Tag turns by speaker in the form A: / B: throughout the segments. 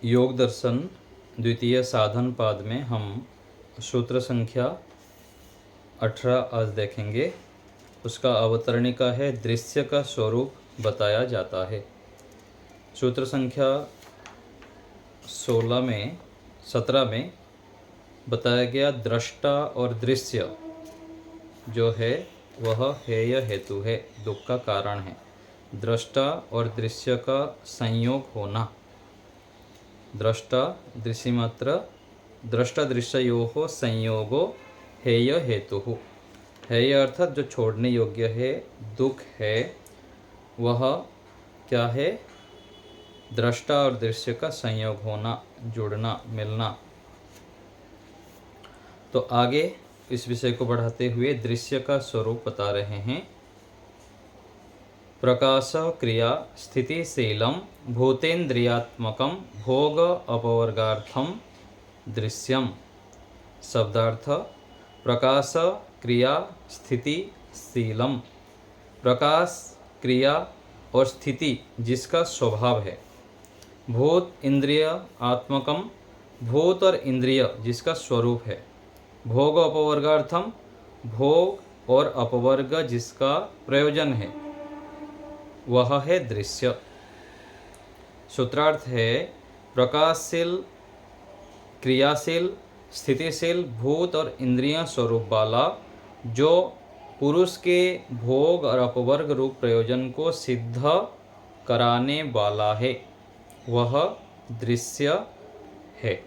A: योग दर्शन द्वितीय साधन पाद में हम सूत्र संख्या 18 आज देखेंगे। उसका अवतरणिका है दृश्य का स्वरूप बताया जाता है। सूत्र संख्या 17 में बताया गया दृष्टा और दृश्य जो है वह हेय हेतु है, दुख का कारण है। दृष्टा और दृश्य का संयोग होना, दृष्टा दृश्य मात्र दृष्टा दृश्ययोः संयोगो हेय हेतु। हेय अर्थात जो छोड़ने योग्य है, दुख है, वह क्या है? दृष्टा और दृश्य का संयोग होना, जुड़ना, मिलना। तो आगे इस विषय को बढ़ाते हुए दृश्य का स्वरूप बता रहे हैं। प्रकाश क्रिया स्थितिशीलम भूतेन्द्रियात्मकम भोग अपवर्गार्थम दृश्यम। शब्दार्थ: प्रकाश क्रिया स्थितिशीलम, प्रकाश क्रिया और स्थिति जिसका स्वभाव है। भूत इंद्रिय आत्मकम, भूत और इंद्रिय जिसका स्वरूप है। भोग अपवर्गार्थम, भोग और अपवर्ग जिसका प्रयोजन है, वह है दृश्य। सूत्रार्थ है प्रकाशशील, क्रियाशील, स्थितिशील भूत और इंद्रिय स्वरूप वाला जो पुरुष के भोग और अपवर्ग रूप प्रयोजन को सिद्ध कराने वाला है, वह दृश्य है।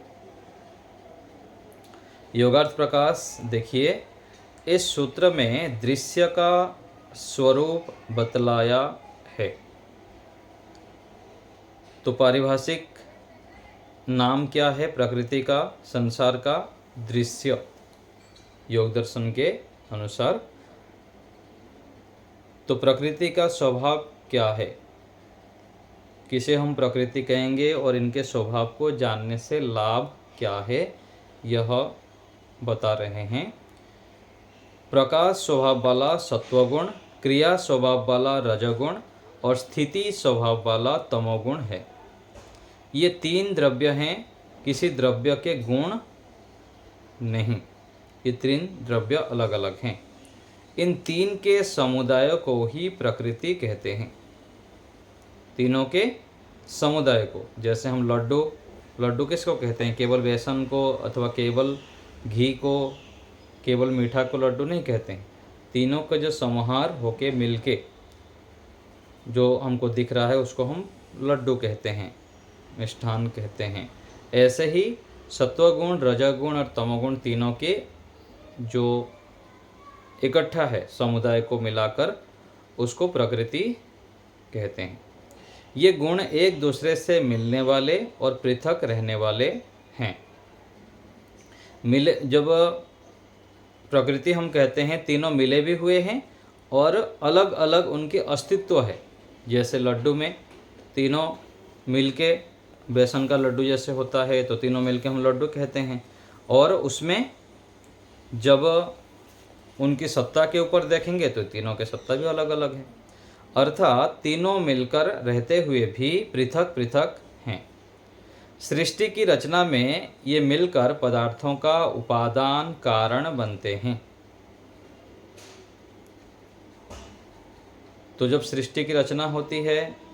A: योगार्थ प्रकाश देखिए, इस सूत्र में दृश्य का स्वरूप बतलाया है। तो पारिभाषिक नाम क्या है प्रकृति का, संसार का? दृश्य। योग दर्शन के अनुसार तो प्रकृति का स्वभाव क्या है, किसे हम प्रकृति कहेंगे और इनके स्वभाव को जानने से लाभ क्या है, यह बता रहे हैं। प्रकाश स्वभाव वाला सत्वगुण, क्रिया स्वभाव वाला रजोगुण और स्थिति स्वभाव वाला तमोगुण है। ये तीन द्रव्य हैं, किसी द्रव्य के गुण नहीं। ये तीन द्रव्य अलग अलग हैं। इन तीन के समुदाय को ही प्रकृति कहते हैं। तीनों के समुदाय को, जैसे हम लड्डू किसको कहते हैं? केवल बेसन को अथवा केवल घी को, केवल मीठा को लड्डू नहीं कहते हैं। तीनों का जो समाहार होके मिलके जो हमको दिख रहा है उसको हम लड्डू कहते हैं, मिष्ठान कहते हैं। ऐसे ही सत्वगुण, रजोगुण और तमोगुण तीनों के जो इकट्ठा है, समुदाय को मिलाकर, उसको प्रकृति कहते हैं। ये गुण एक दूसरे से मिलने वाले और पृथक रहने वाले हैं। जब प्रकृति हम कहते हैं, तीनों मिले भी हुए हैं और अलग अलग उनके अस्तित्व है। जैसे लड्डू में तीनों मिलके, बेसन का लड्डू जैसे होता है तो तीनों मिलके हम लड्डू कहते हैं। और उसमें जब उनकी सत्ता के ऊपर देखेंगे तो तीनों के सत्ता भी अलग अलग है। अर्थात तीनों मिलकर रहते हुए भी पृथक पृथक हैं। सृष्टि की रचना में ये मिलकर पदार्थों का उपादान कारण बनते हैं। तो जब सृष्टि की रचना होती है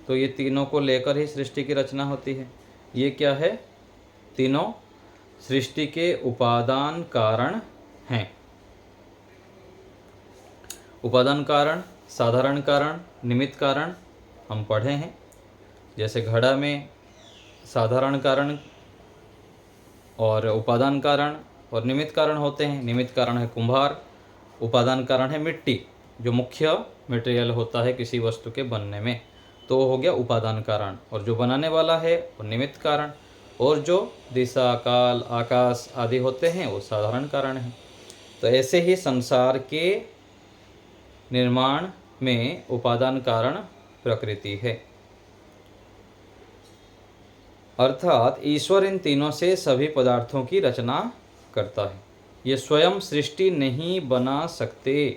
A: तो ये तीनों को लेकर ही सृष्टि की रचना होती है। ये क्या है? तीनों सृष्टि के उपादान कारण हैं। उपादान कारण, साधारण कारण, निमित्त कारण हम पढ़े हैं। जैसे घड़ा में साधारण कारण और उपादान कारण और निमित्त कारण होते हैं। निमित्त कारण है कुम्हार, उपादान कारण है मिट्टी, जो मुख्य मटेरियल होता है किसी वस्तु के बनने में, तो हो गया उपादान कारण। और जो बनाने वाला है वो निमित्त कारण। और जो दिशा, काल, आकाश आदि होते हैं वो साधारण कारण हैं। तो ऐसे ही संसार के निर्माण में उपादान कारण प्रकृति है। अर्थात ईश्वर इन तीनों से सभी पदार्थों की रचना करता है। ये स्वयं सृष्टि नहीं बना सकते,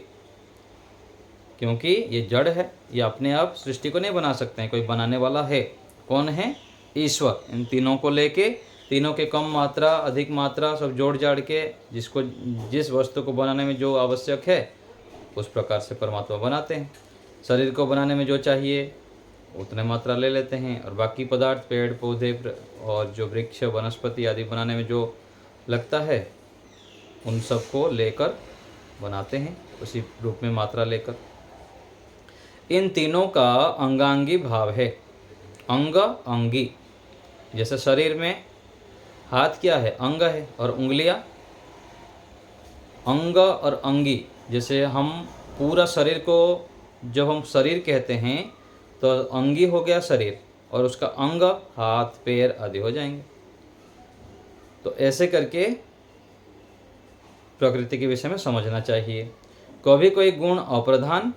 A: क्योंकि ये जड़ है। ये अपने आप सृष्टि को नहीं बना सकते हैं, कोई बनाने वाला है। कौन है? ईश्वर, इन तीनों को लेके, तीनों के कम मात्रा अधिक मात्रा सब जोड़ जाड़ के जिसको जिस वस्तु को बनाने में जो आवश्यक है उस प्रकार से परमात्मा बनाते हैं। शरीर को बनाने में जो चाहिए उतने मात्रा ले लेते हैं, और बाकी पदार्थ पेड़ पौधे और जो वृक्ष वनस्पति आदि बनाने में जो लगता है उन सबको लेकर बनाते हैं, उसी रूप में मात्रा लेकर। इन तीनों का अंगांगी भाव है। अंग अंगी, जैसे शरीर में हाथ क्या है, अंग है, और उंगलियां अंग और अंगी। जैसे हम पूरा शरीर को जब हम शरीर कहते हैं तो अंगी हो गया शरीर, और उसका अंग हाथ पैर आदि हो जाएंगे। तो ऐसे करके प्रकृति के विषय में समझना चाहिए। कभी कोई गुण अप्रधान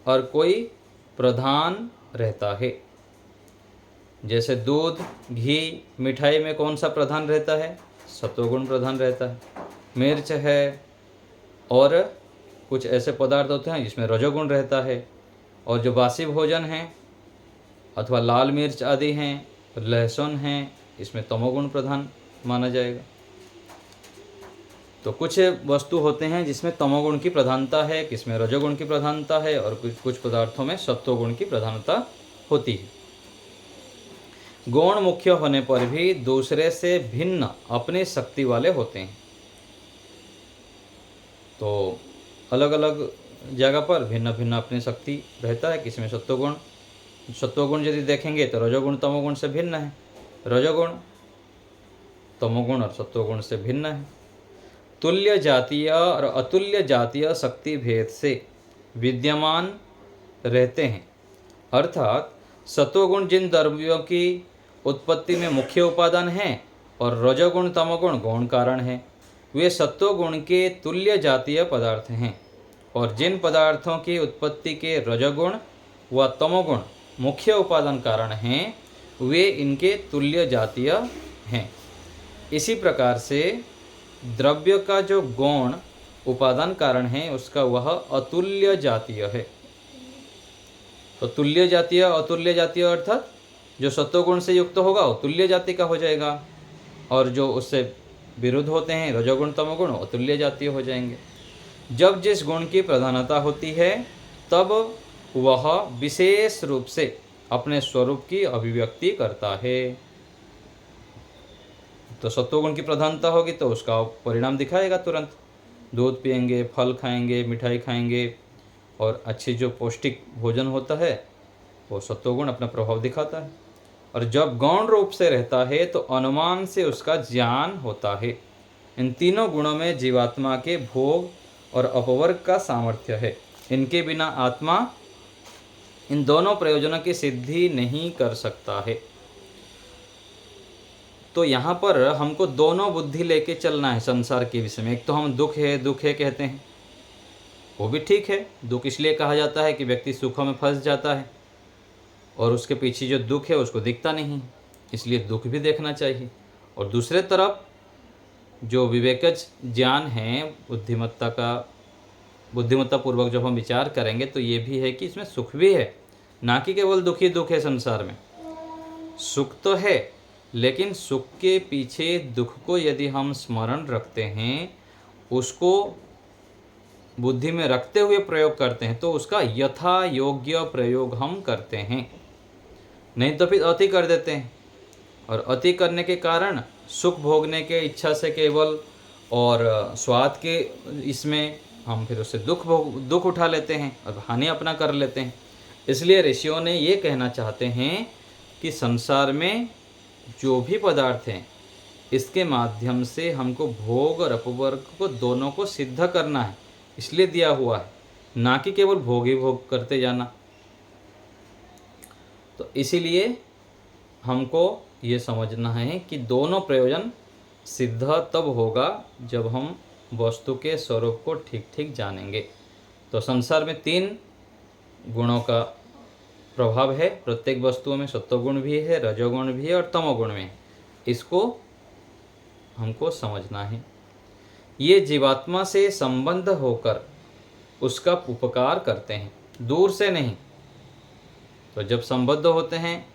A: और कोई प्रधान रहता है। जैसे दूध, घी, मिठाई में कौन सा प्रधान रहता है? सत्वगुण प्रधान रहता है। मिर्च है, और कुछ ऐसे पदार्थ होते हैं जिसमें रजोगुण रहता है। और जो बासी भोजन है अथवा लाल मिर्च आदि हैं, लहसुन हैं, इसमें तमोगुण प्रधान माना जाएगा। तो कुछ वस्तु होते हैं जिसमें तमोगुण की प्रधानता है, किसमें रजोगुण की प्रधानता है, और कुछ पदार्थों में सत्वगुण की प्रधानता होती है। गुण मुख्य होने पर भी दूसरे से भिन्न अपनी शक्ति वाले होते हैं। तो अलग अलग जगह पर भिन्न भिन्न अपनी शक्ति रहता है। किसमें सत्वगुण यदि देखेंगे तो रजोगुण तमोगुण से भिन्न है, रजोगुण तमोगुण और सत्वगुण से भिन्न है। तुल्य जातीय और अतुल्य जातीय शक्ति भेद से विद्यमान रहते हैं। अर्थात सत्वगुण जिन द्रव्यों की उत्पत्ति में मुख्य उपादान हैं और रजोगुण तमोगुण गौण कारण हैं, वे सत्वगुण के तुल्य जातीय पदार्थ हैं, और जिन पदार्थों की उत्पत्ति के रजोगुण व तमोगुण मुख्य उपादान कारण हैं वे इनके तुल्य जातीय हैं। इसी प्रकार से द्रव्य का जो गौण उपादान कारण है उसका वह अतुल्य जातीय है। तो तुल्य जातीय अतुल्य जातीय अर्थात जो सत्वगुण से युक्त होगा वो तुल्य जाति का हो जाएगा, और जो उससे विरुद्ध होते हैं रजोगुण तमोगुण अतुल्य जातीय हो जाएंगे। जब जिस गुण की प्रधानता होती है तब वह विशेष रूप से अपने स्वरूप की अभिव्यक्ति करता है। तो सत्वगुण की प्रधानता होगी तो उसका परिणाम दिखाएगा तुरंत। दूध पिएंगे, फल खाएंगे, मिठाई खाएंगे, और अच्छी जो पौष्टिक भोजन होता है वो सत्वगुण अपना प्रभाव दिखाता है। और जब गौण रूप से रहता है तो अनुमान से उसका ज्ञान होता है। इन तीनों गुणों में जीवात्मा के भोग और अपवर्ग का सामर्थ्य है। इनके बिना आत्मा इन दोनों प्रयोजनों की सिद्धि नहीं कर सकता है। तो यहाँ पर हमको दोनों बुद्धि लेके चलना है संसार के विषय में। एक तो हम दुख है कहते हैं, वो भी ठीक है। दुख इसलिए कहा जाता है कि व्यक्ति सुखों में फंस जाता है और उसके पीछे जो दुख है उसको दिखता नहीं, इसलिए दुख भी देखना चाहिए। और दूसरे तरफ जो विवेकज ज्ञान है, बुद्धिमत्ता पूर्वक जब हम विचार करेंगे तो ये भी है कि इसमें सुख भी है, ना कि केवल दुख ही दुख है। संसार में सुख तो है, लेकिन सुख के पीछे दुख को यदि हम स्मरण रखते हैं, उसको बुद्धि में रखते हुए प्रयोग करते हैं तो उसका यथा योग्य प्रयोग हम करते हैं, नहीं तो फिर अति कर देते हैं। और अति करने के कारण सुख भोगने के इच्छा से केवल और स्वाद के इसमें हम फिर उससे दुख उठा लेते हैं और हानि अपना कर लेते हैं। इसलिए ऋषियों ने ये कहना चाहते हैं कि संसार में जो भी पदार्थ हैं इसके माध्यम से हमको भोग और अपवर्ग को दोनों को सिद्ध करना है, इसलिए दिया हुआ है, ना कि केवल भोग ही भोग करते जाना। तो इसीलिए हमको ये समझना है कि दोनों प्रयोजन सिद्ध तब होगा जब हम वस्तु के स्वरूप को ठीक ठीक जानेंगे। तो संसार में 3 गुणों का प्रभाव है प्रत्येक वस्तुओं में, सत्वगुण भी है, रजोगुण भी है और तमोगुण में। इसको हमको समझना है। ये जीवात्मा से संबंध होकर उसका उपकार करते हैं, दूर से नहीं। तो जब संबद्ध होते हैं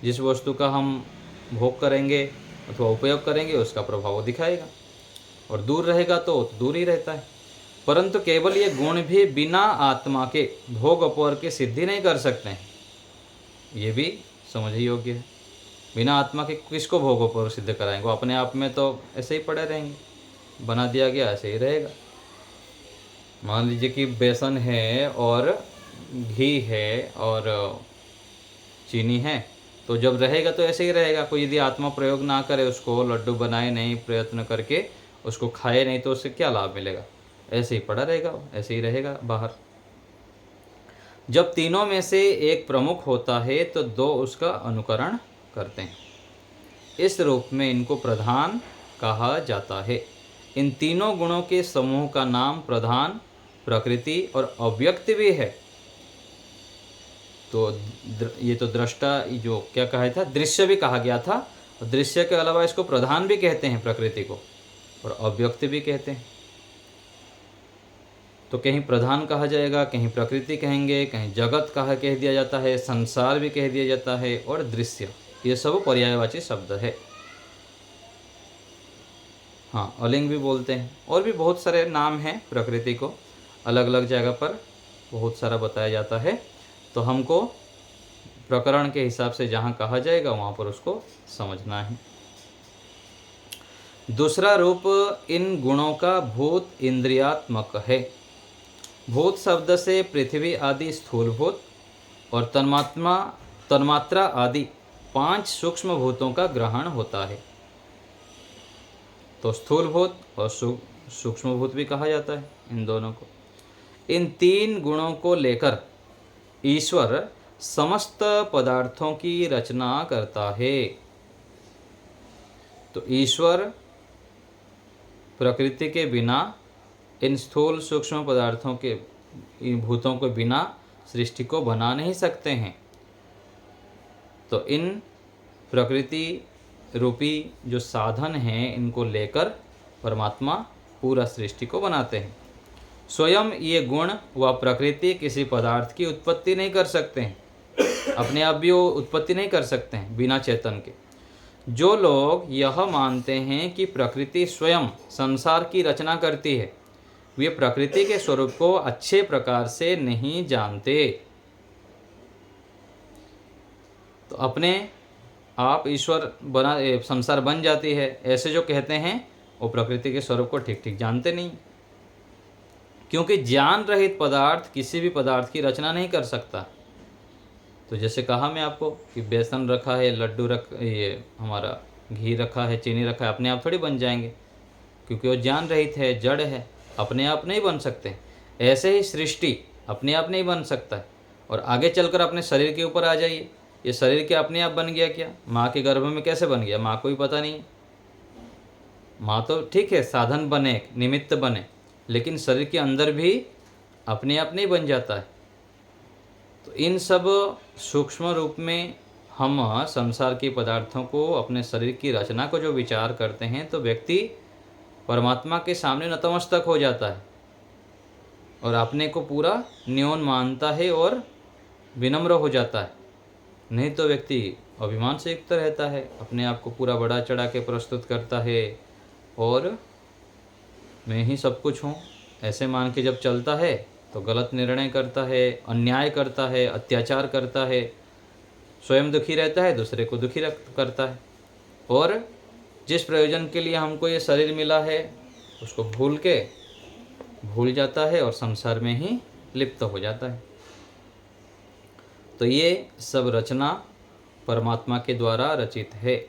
A: जिस वस्तु का हम भोग करेंगे अथवा उपयोग करेंगे उसका प्रभाव वो दिखाएगा, और दूर रहेगा तो दूर ही रहता है। परंतु केवल ये गुण भी बिना आत्मा के भोग उपवर की सिद्धि नहीं कर सकते हैं, ये भी समझ ही योग्य है। बिना आत्मा के किसको भोग उपवर सिद्ध कराएंगे? वो अपने आप में तो ऐसे ही पड़े रहेंगे, बना दिया गया ऐसे ही रहेगा। मान लीजिए कि बेसन है और घी है और चीनी है, तो जब रहेगा तो ऐसे ही रहेगा। कोई यदि आत्मा प्रयोग ना करे, उसको लड्डू बनाए नहीं, प्रयत्न करके उसको खाए नहीं, तो उससे क्या लाभ मिलेगा? ऐसे ही पड़ा रहेगा, ऐसे ही रहेगा बाहर। जब तीनों में से एक प्रमुख होता है तो दो उसका अनुकरण करते हैं। इस रूप में इनको प्रधान कहा जाता है। इन तीनों गुणों के समूह का नाम प्रधान, प्रकृति और अव्यक्त भी है। तो ये तो दृष्टा, जो क्या कहा था, दृश्य भी कहा गया था। दृश्य के अलावा इसको प्रधान भी कहते हैं प्रकृति को, और अव्यक्त भी कहते हैं। तो कहीं प्रधान कहा जाएगा, कहीं प्रकृति कहेंगे, कहीं जगत कह दिया जाता है, संसार भी कह दिया जाता है, और दृश्य, ये सब पर्यायवाची शब्द है। हाँ, अलिंग भी बोलते हैं, और भी बहुत सारे नाम हैं प्रकृति को, अलग अलग जगह पर बहुत सारा बताया जाता है। तो हमको प्रकरण के हिसाब से जहाँ कहा जाएगा वहाँ पर उसको समझना है। दूसरा रूप इन गुणों का भूत इंद्रियात्मक है। भूत शब्द से पृथ्वी आदि स्थूलभूत और तन्मात्रा आदि 5 सूक्ष्म भूतों का ग्रहण होता है। तो स्थूलभूत और सूक्ष्मभूत भी कहा जाता है इन दोनों को। इन 3 गुणों को लेकर ईश्वर समस्त पदार्थों की रचना करता है। तो ईश्वर प्रकृति के बिना, इन स्थूल सूक्ष्म पदार्थों के, इन भूतों के बिना सृष्टि को बना नहीं सकते हैं। तो इन प्रकृति रूपी जो साधन हैं, इनको लेकर परमात्मा पूरा सृष्टि को बनाते हैं। स्वयं ये गुण व प्रकृति किसी पदार्थ की उत्पत्ति नहीं कर सकते हैं, अपने आप भी वो उत्पत्ति नहीं कर सकते हैं बिना चेतन के। जो लोग यह मानते हैं कि प्रकृति स्वयं संसार की रचना करती है, वे प्रकृति के स्वरूप को अच्छे प्रकार से नहीं जानते। तो अपने आप ईश्वर बना, संसार बन जाती है, ऐसे जो कहते हैं वो प्रकृति के स्वरूप को ठीक ठीक जानते नहीं। क्योंकि ज्ञान रहित पदार्थ किसी भी पदार्थ की रचना नहीं कर सकता। तो जैसे कहा मैं आपको कि बेसन रखा है, लड्डू ये हमारा घी रखा है, चीनी रखा है, अपने आप थोड़ी बन जाएंगे, क्योंकि वो ज्ञान रहित है, जड़ है, अपने आप नहीं बन सकते। ऐसे ही सृष्टि अपने आप नहीं बन सकता है। और आगे चलकर अपने शरीर के ऊपर आ जाइए, ये शरीर के अपने आप बन गया क्या? माँ के गर्भ में कैसे बन गया? माँ को भी पता नहीं। माँ तो ठीक है, साधन बने, निमित्त बने, लेकिन शरीर के अंदर भी अपने आप नहीं बन जाता है। तो इन सब सूक्ष्म रूप में हम संसार के पदार्थों को, अपने शरीर की रचना को जो विचार करते हैं, तो व्यक्ति परमात्मा के सामने नतमस्तक हो जाता है और अपने को पूरा न्यून मानता है और विनम्र हो जाता है। नहीं तो व्यक्ति अभिमान से युक्त रहता है, अपने आप को पूरा बड़ा चढ़ा के प्रस्तुत करता है और मैं ही सब कुछ हूँ ऐसे मान के जब चलता है तो गलत निर्णय करता है, अन्याय करता है, अत्याचार करता है, स्वयं दुखी रहता है, दूसरे को दुखी करता है, और जिस प्रयोजन के लिए हमको ये शरीर मिला है उसको भूल जाता है और संसार में ही लिप्त हो जाता है। तो ये सब रचना परमात्मा के द्वारा रचित है।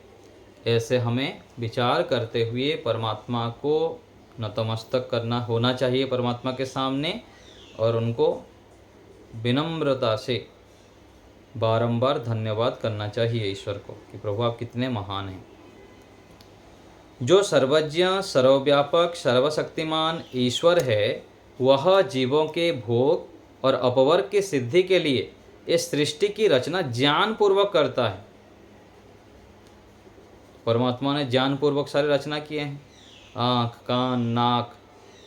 A: ऐसे हमें विचार करते हुए परमात्मा को नतमस्तक होना चाहिए परमात्मा के सामने, और उनको विनम्रता से बारंबार धन्यवाद करना चाहिए ईश्वर को कि प्रभु आप कितने महान हैं। जो सर्वज्ञ, सर्वव्यापक, सर्वशक्तिमान ईश्वर है, वह जीवों के भोग और अपवर्ग की सिद्धि के लिए इस सृष्टि की रचना ज्ञान पूर्वक करता है। परमात्मा ने ज्ञान पूर्वक सारी रचना किए हैं। आँख, कान, नाक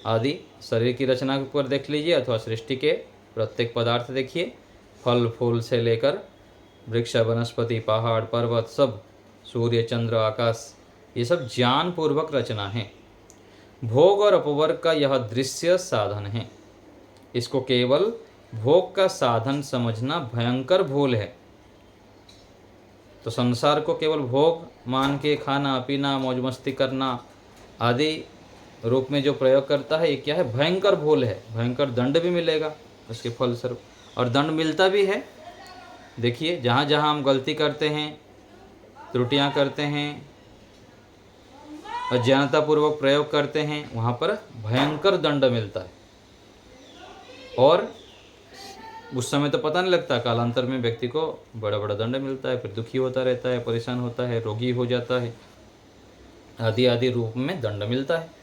A: आदि शरीर की रचना के ऊपर देख लीजिए, अथवा सृष्टि के प्रत्येक पदार्थ देखिए, फल फूल से लेकर वृक्ष, वनस्पति, पहाड़, पर्वत, सब, सूर्य, चंद्र, आकाश, ये सब ज्ञान पूर्वक रचना है। भोग और अपवर्ग का यह दृश्य साधन है। इसको केवल भोग का साधन समझना भयंकर भूल है। तो संसार को केवल भोग मान के खाना पीना मौज मस्ती करना आदि रूप में जो प्रयोग करता है, ये क्या है? भयंकर भूल है। भयंकर दंड भी मिलेगा उसके फलस्वरूप, और दंड मिलता भी है। देखिए, जहाँ जहाँ हम गलती करते हैं, त्रुटियाँ करते हैं, अज्ञानतापूर्वक प्रयोग करते हैं, वहाँ पर भयंकर दंड मिलता है। और उस समय तो पता नहीं लगता, कालांतर में व्यक्ति को बड़ा बड़ा दंड मिलता है, फिर दुखी होता रहता है, परेशान होता है, रोगी हो जाता है, आदि आदि रूप में दंड मिलता है।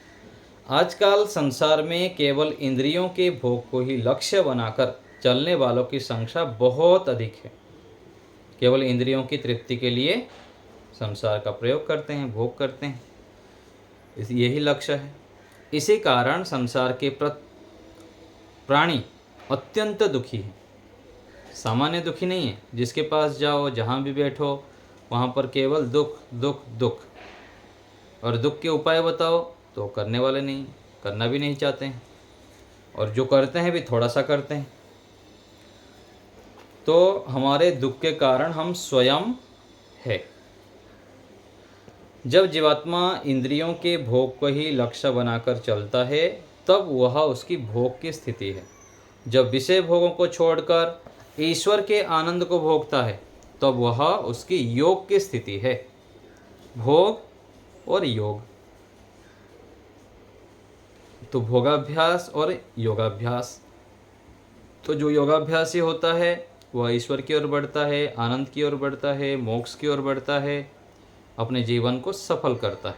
A: आजकल संसार में केवल इंद्रियों के भोग को ही लक्ष्य बनाकर चलने वालों की संख्या बहुत अधिक है। केवल इंद्रियों की तृप्ति के लिए संसार का प्रयोग करते हैं, भोग करते हैं, यही लक्ष्य है। इसी कारण संसार के प्राणी अत्यंत दुखी है। सामान्य दुखी नहीं है। जिसके पास जाओ, जहाँ भी बैठो, वहाँ पर केवल दुख दुख दुख, और दुख के उपाय बताओ तो करने वाले नहीं, करना भी नहीं चाहते हैं, और जो करते हैं भी थोड़ा सा करते हैं। तो हमारे दुख के कारण हम स्वयं है। जब जीवात्मा इंद्रियों के भोग को ही लक्ष्य बनाकर चलता है, तब वह उसकी भोग की स्थिति है। जब विषय भोगों को छोड़कर ईश्वर के आनंद को भोगता है, तब वह उसकी योग की स्थिति है। भोग और योग, तो भोगाभ्यास और योगाभ्यास। तो जो योगाभ्यासी होता है वह ईश्वर की ओर बढ़ता है, आनंद की ओर बढ़ता है, मोक्ष की ओर बढ़ता है, अपने जीवन को सफल करता है।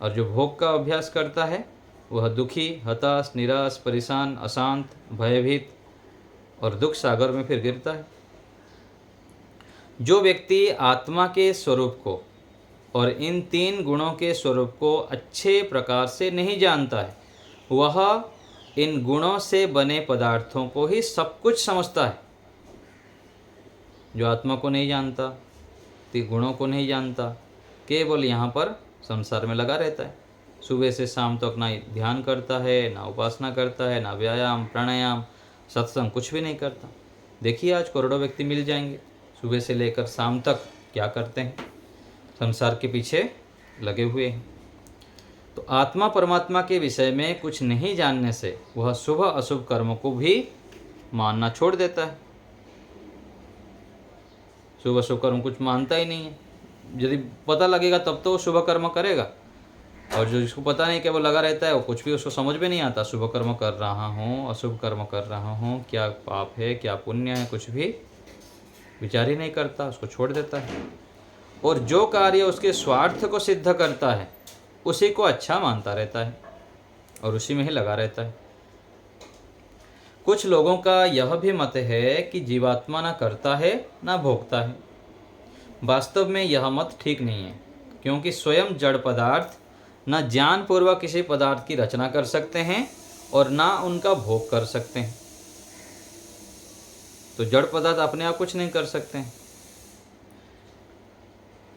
A: और जो भोग का अभ्यास करता है वह दुखी, हताश, निराश, परेशान, अशांत, भयभीत और दुख सागर में फिर गिरता है। जो व्यक्ति आत्मा के स्वरूप को और इन 3 गुणों के स्वरूप को अच्छे प्रकार से नहीं जानता है, वह इन गुणों से बने पदार्थों को ही सब कुछ समझता है। जो आत्मा को नहीं जानता, 3 गुणों को नहीं जानता, केवल यहाँ पर संसार में लगा रहता है। सुबह से शाम तक ना ध्यान करता है, ना उपासना करता है, ना व्यायाम, प्राणायाम, सत्संग, कुछ भी नहीं करता। देखिए, आज करोड़ों व्यक्ति मिल जाएंगे, सुबह से लेकर शाम तक क्या करते हैं? संसार के पीछे लगे हुए हैं। तो आत्मा परमात्मा के विषय में कुछ नहीं जानने से वह शुभ अशुभ कर्मों को भी मानना छोड़ देता है। शुभ अशुभ कर्म कुछ मानता ही नहीं है। यदि पता लगेगा तब तो वो शुभ कर्म करेगा, और जो जिसको पता नहीं कि वो लगा रहता है, वो कुछ भी उसको समझ में नहीं आता। शुभ कर्म कर रहा हूँ, अशुभ कर्म कर रहा हूँ, क्या पाप है, क्या पुण्य है, कुछ भी विचार ही नहीं करता, उसको छोड़ देता है। और जो कार्य उसके स्वार्थ को सिद्ध करता है उसी को अच्छा मानता रहता है और उसी में ही लगा रहता है। कुछ लोगों का यह भी मत है कि जीवात्मा ना करता है ना भोगता है। वास्तव में यह मत ठीक नहीं है, क्योंकि स्वयं जड़ पदार्थ न ज्ञान पूर्वक किसी पदार्थ की रचना कर सकते हैं और ना उनका भोग कर सकते हैं। तो जड़ पदार्थ अपने आप कुछ नहीं कर सकते हैं।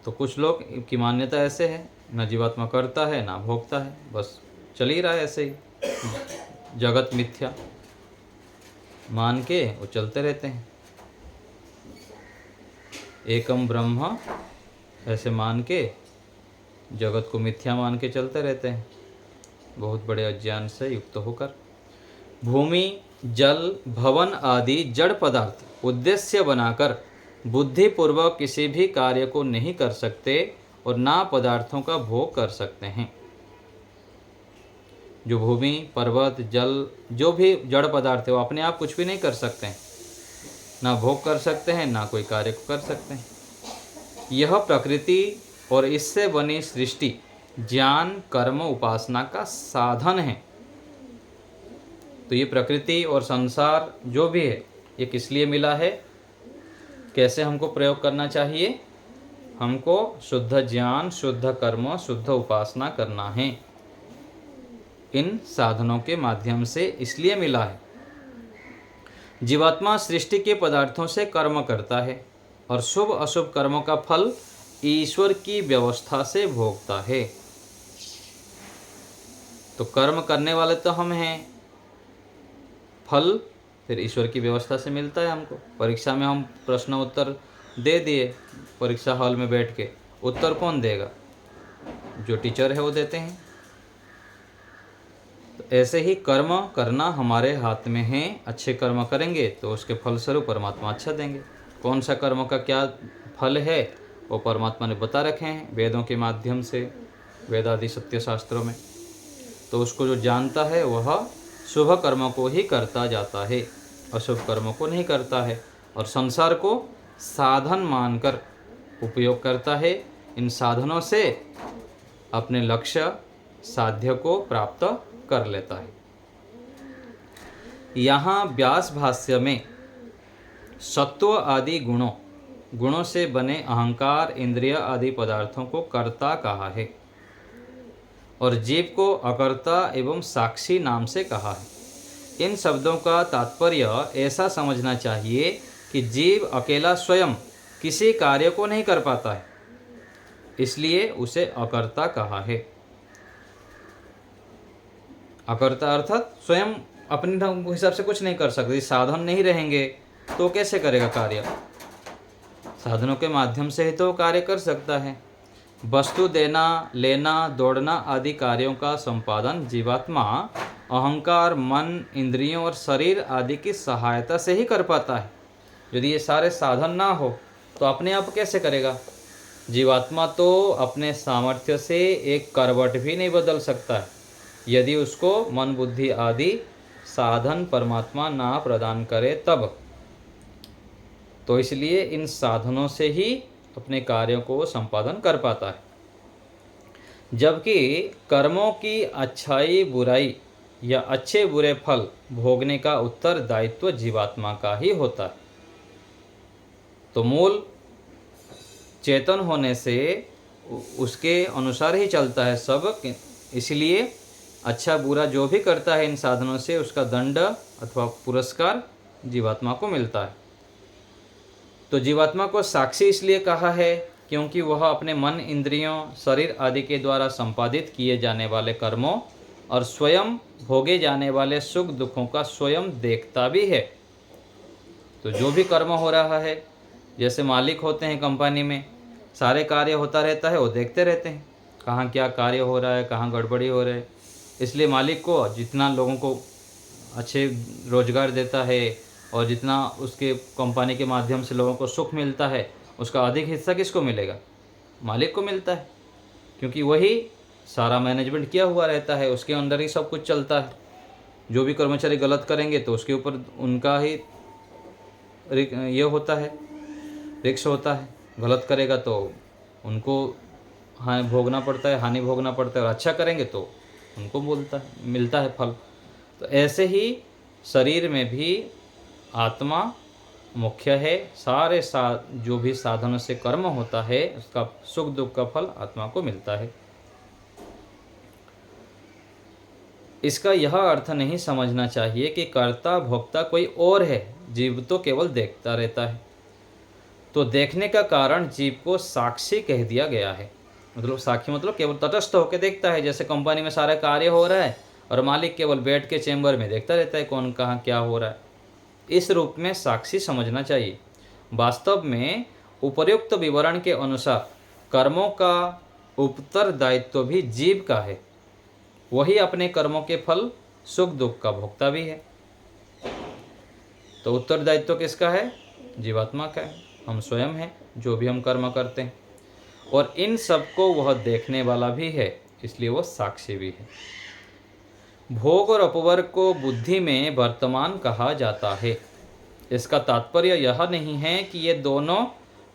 A: तो कुछ लोग की मान्यता ऐसे है, न जीवात्मा करता है ना भोगता है, बस चल ही रहा है ऐसे ही, जगत मिथ्या मान के वो चलते रहते हैं। एकम ब्रह्म ऐसे मान के जगत को मिथ्या मान के चलते रहते हैं, बहुत बड़े अज्ञान से युक्त होकर। भूमि, जल, भवन आदि जड़ पदार्थ उद्देश्य बनाकर बुद्धिपूर्वक किसी भी कार्य को नहीं कर सकते और ना पदार्थों का भोग कर सकते हैं। जो भूमि, पर्वत, जल, जो भी जड़ पदार्थ है वो अपने आप कुछ भी नहीं कर सकते हैं, ना भोग कर सकते हैं, ना कोई कार्य को कर सकते हैं। यह प्रकृति और इससे बनी सृष्टि ज्ञान, कर्म, उपासना का साधन है। तो ये प्रकृति और संसार जो भी है ये किस लिए मिला है, कैसे हमको प्रयोग करना चाहिए? हमको शुद्ध ज्ञान, शुद्ध कर्म, शुद्ध उपासना करना है। इन साधनों के माध्यम से इसलिए मिला है। जीवात्मा सृष्टि के पदार्थों से कर्म करता है और शुभ अशुभ कर्मों का फल ईश्वर की व्यवस्था से भोगता है। तो कर्म करने वाले तो हम हैं, फल फिर ईश्वर की व्यवस्था से मिलता है हमको। परीक्षा में हम प्रश्न उत्तर दे दिए, परीक्षा हॉल में बैठ के, उत्तर कौन देगा? जो टीचर है वो देते हैं। तो ऐसे ही कर्म करना हमारे हाथ में है। अच्छे कर्म करेंगे तो उसके फलस्वरूप परमात्मा अच्छा देंगे। कौन सा कर्म का क्या फल है वो परमात्मा ने बता रखे हैं वेदों के माध्यम से, वेदादि सत्य शास्त्रों में। तो उसको जो जानता है वह शुभ कर्मों को ही करता जाता है, अशुभ कर्मों को नहीं करता है, और संसार को साधन मानकर उपयोग करता है। इन साधनों से अपने लक्ष्य साध्य को प्राप्त कर लेता है। यहाँ व्यास भाष्य में सत्व आदि गुणों से बने अहंकार, इंद्रिय आदि पदार्थों को कर्ता कहा है और जीव को अकर्ता एवं साक्षी नाम से कहा है। इन शब्दों का तात्पर्य ऐसा समझना चाहिए कि जीव अकेला स्वयं किसी कार्य को नहीं कर पाता है, इसलिए उसे अकर्ता कहा है। अकर्ता अर्थात स्वयं अपने हिसाब से कुछ नहीं कर सकते। साधन नहीं रहेंगे तो कैसे करेगा कार्य? साधनों के माध्यम से ही तो कार्य कर सकता है। वस्तु देना, लेना, दौड़ना आदि कार्यों का संपादन जीवात्मा अहंकार, मन, इंद्रियों और शरीर आदि की सहायता से ही कर पाता है। यदि ये सारे साधन ना हो तो अपने आप कैसे करेगा? जीवात्मा तो अपने सामर्थ्य से एक करवट भी नहीं बदल सकता है यदि उसको मन, बुद्धि आदि साधन परमात्मा ना प्रदान करे तब। तो इसलिए इन साधनों से ही अपने कार्यों को संपादन कर पाता है। जबकि कर्मों की अच्छाई बुराई या अच्छे बुरे फल भोगने का उत्तरदायित्व जीवात्मा का ही होता है। तो मूल चेतन होने से उसके अनुसार ही चलता है सब। इसलिए अच्छा बुरा जो भी करता है इन साधनों से उसका दंड अथवा पुरस्कार जीवात्मा को मिलता है। तो जीवात्मा को साक्षी इसलिए कहा है क्योंकि वह अपने मन, इंद्रियों, शरीर आदि के द्वारा संपादित किए जाने वाले कर्मों और स्वयं भोगे जाने वाले सुख दुखों का स्वयं देखता भी है। तो जो भी कर्म हो रहा है, जैसे मालिक होते हैं कंपनी में, सारे कार्य होता रहता है, वो देखते रहते हैं कहाँ क्या कार्य हो रहा है, कहाँ गड़बड़ी हो रही है। इसलिए मालिक को जितना लोगों को अच्छे रोजगार देता है और जितना उसके कंपनी के माध्यम से लोगों को सुख मिलता है, उसका अधिक हिस्सा किसको मिलेगा? मालिक को मिलता है, क्योंकि वही सारा मैनेजमेंट किया हुआ रहता है, उसके अंदर ही सब कुछ चलता है। जो भी कर्मचारी गलत करेंगे तो उसके ऊपर उनका ही ये होता है, रिक्स होता है। गलत करेगा तो उनको हाँ भोगना पड़ता है, हानि भोगना पड़ता है, और अच्छा करेंगे तो उनको मिलता है फल। तो ऐसे ही शरीर में भी आत्मा मुख्य है। सारे जो भी साधनों से कर्म होता है उसका सुख दुख का फल आत्मा को मिलता है। इसका यह अर्थ नहीं समझना चाहिए कि कर्ता भोक्ता कोई और है, जीव तो केवल देखता रहता है। तो देखने का कारण जीव को साक्षी कह दिया गया है। मतलब साक्षी मतलब केवल तटस्थ होकर देखता है, जैसे कंपनी में सारा कार्य हो रहा है और मालिक केवल बैठ के चेंबर में देखता रहता है कौन कहाँ क्या हो रहा है। इस रूप में साक्षी समझना चाहिए। वास्तव में उपर्युक्त विवरण के अनुसार कर्मों का उत्तरदायित्व भी जीव का है। वही अपने कर्मों के फल सुख दुख का भोक्ता भी है। तो उत्तरदायित्व किसका है? जीवात्मा का है। हम स्वयं हैं जो भी हम कर्म करते हैं, और इन सबको वह देखने वाला भी है, इसलिए वह साक्षी भी है। भोग और अपवर्ग को बुद्धि में वर्तमान कहा जाता है। इसका तात्पर्य यह नहीं है कि ये दोनों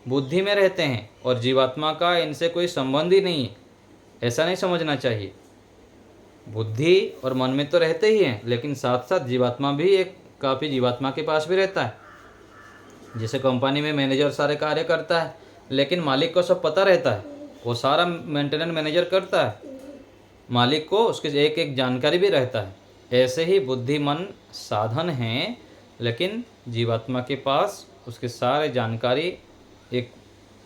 A: बुद्धि में रहते हैं और जीवात्मा का इनसे कोई संबंध ही नहीं है, ऐसा नहीं समझना चाहिए। बुद्धि और मन में तो रहते ही हैं, लेकिन साथ साथ जीवात्मा भी एक काफ़ी जीवात्मा के पास भी रहता है। जैसे कंपनी में मैनेजर सारे कार्य करता है, लेकिन मालिक को सब पता रहता है, वो सारा मेंटेनेंस मैनेजर करता है, मालिक को उसकी एक एक जानकारी भी रहता है। ऐसे ही बुद्धि मन साधन हैं, लेकिन जीवात्मा के पास उसके सारे जानकारी एक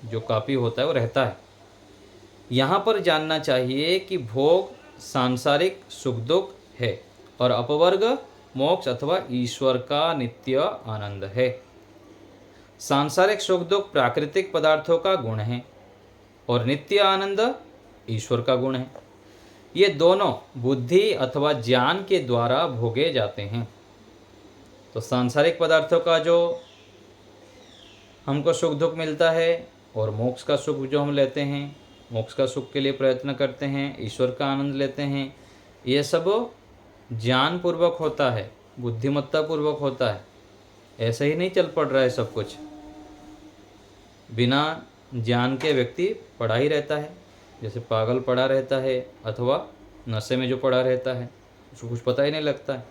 A: जो कॉपी होता है वो रहता है। यहाँ पर जानना चाहिए कि भोग सांसारिक सुख दुख है और अपवर्ग मोक्ष अथवा ईश्वर का नित्य आनंद है। सांसारिक सुख दुख प्राकृतिक पदार्थों का गुण है और नित्य आनंद ईश्वर का गुण है। ये दोनों बुद्धि अथवा ज्ञान के द्वारा भोगे जाते हैं। तो सांसारिक पदार्थों का जो हमको सुख दुख मिलता है और मोक्ष का सुख जो हम लेते हैं, मोक्ष का सुख के लिए प्रयत्न करते हैं, ईश्वर का आनंद लेते हैं, ये सब ज्ञान पूर्वक होता है, बुद्धिमत्ता पूर्वक होता है। ऐसे ही नहीं चल पड़ रहा है सब कुछ। बिना ज्ञान के व्यक्ति पड़ा ही रहता है, जैसे पागल पड़ा रहता है अथवा नशे में जो पड़ा रहता है, उसको कुछ पता ही नहीं लगता है।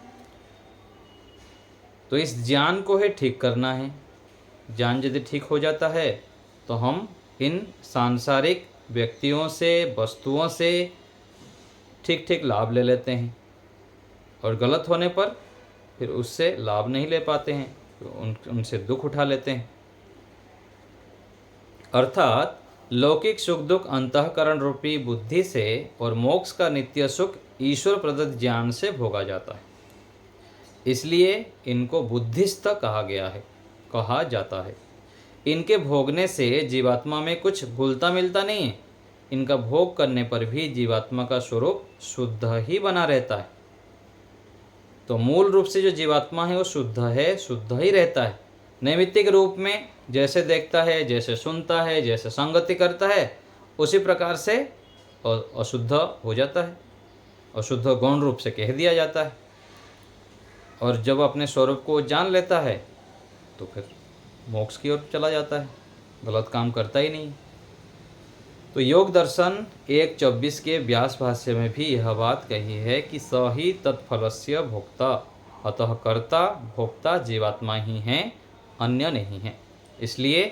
A: तो इस ज्ञान को ही ठीक करना है। ज्ञान यदि ठीक हो जाता है तो हम इन सांसारिक व्यक्तियों से, वस्तुओं से ठीक ठीक लाभ ले लेते हैं और गलत होने पर फिर उससे लाभ नहीं ले पाते हैं, तो उनसे दुख उठा लेते हैं। अर्थात लौकिक सुख दुख अंतःकरण रूपी बुद्धि से और मोक्ष का नित्य सुख ईश्वर प्रदत्त ज्ञान से भोगा जाता है। इसलिए इनको बुद्धिस्थ कहा जाता है। इनके भोगने से जीवात्मा में कुछ घुलता मिलता नहीं है। इनका भोग करने पर भी जीवात्मा का स्वरूप शुद्ध ही बना रहता है। तो मूल रूप से जो जीवात्मा है वो शुद्ध है, शुद्ध ही रहता है। नैमित्तिक रूप में जैसे देखता है, जैसे सुनता है, जैसे संगति करता है, उसी प्रकार से अशुद्ध हो जाता है, अशुद्ध गौण रूप से कह दिया जाता है। और जब अपने स्वरूप को जान लेता है तो फिर मोक्ष की ओर चला जाता है, गलत काम करता ही नहीं। तो योग दर्शन 1.24 के व्यास भाष्य में भी यह बात कही है कि स ही तत्फलस्य भोक्ता, अतः कर्ता भोक्ता जीवात्मा ही है, अन्य नहीं है। इसलिए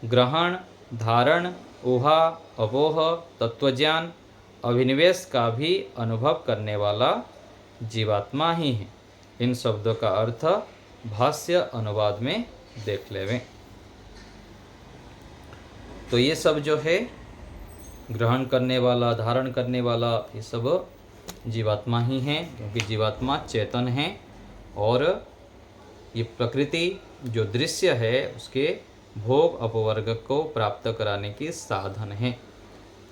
A: ग्रहण, धारण, ऊहा, अपोह, तत्वज्ञान, अभिनिवेश का भी अनुभव करने वाला जीवात्मा ही है। इन शब्दों का अर्थ भाष्य अनुवाद में देख लेवें। तो ये सब जो है ग्रहण करने वाला, धारण करने वाला, ये सब जीवात्मा ही हैं, क्योंकि जीवात्मा चेतन है और ये प्रकृति जो दृश्य है उसके भोग अपवर्ग को प्राप्त कराने की साधन है।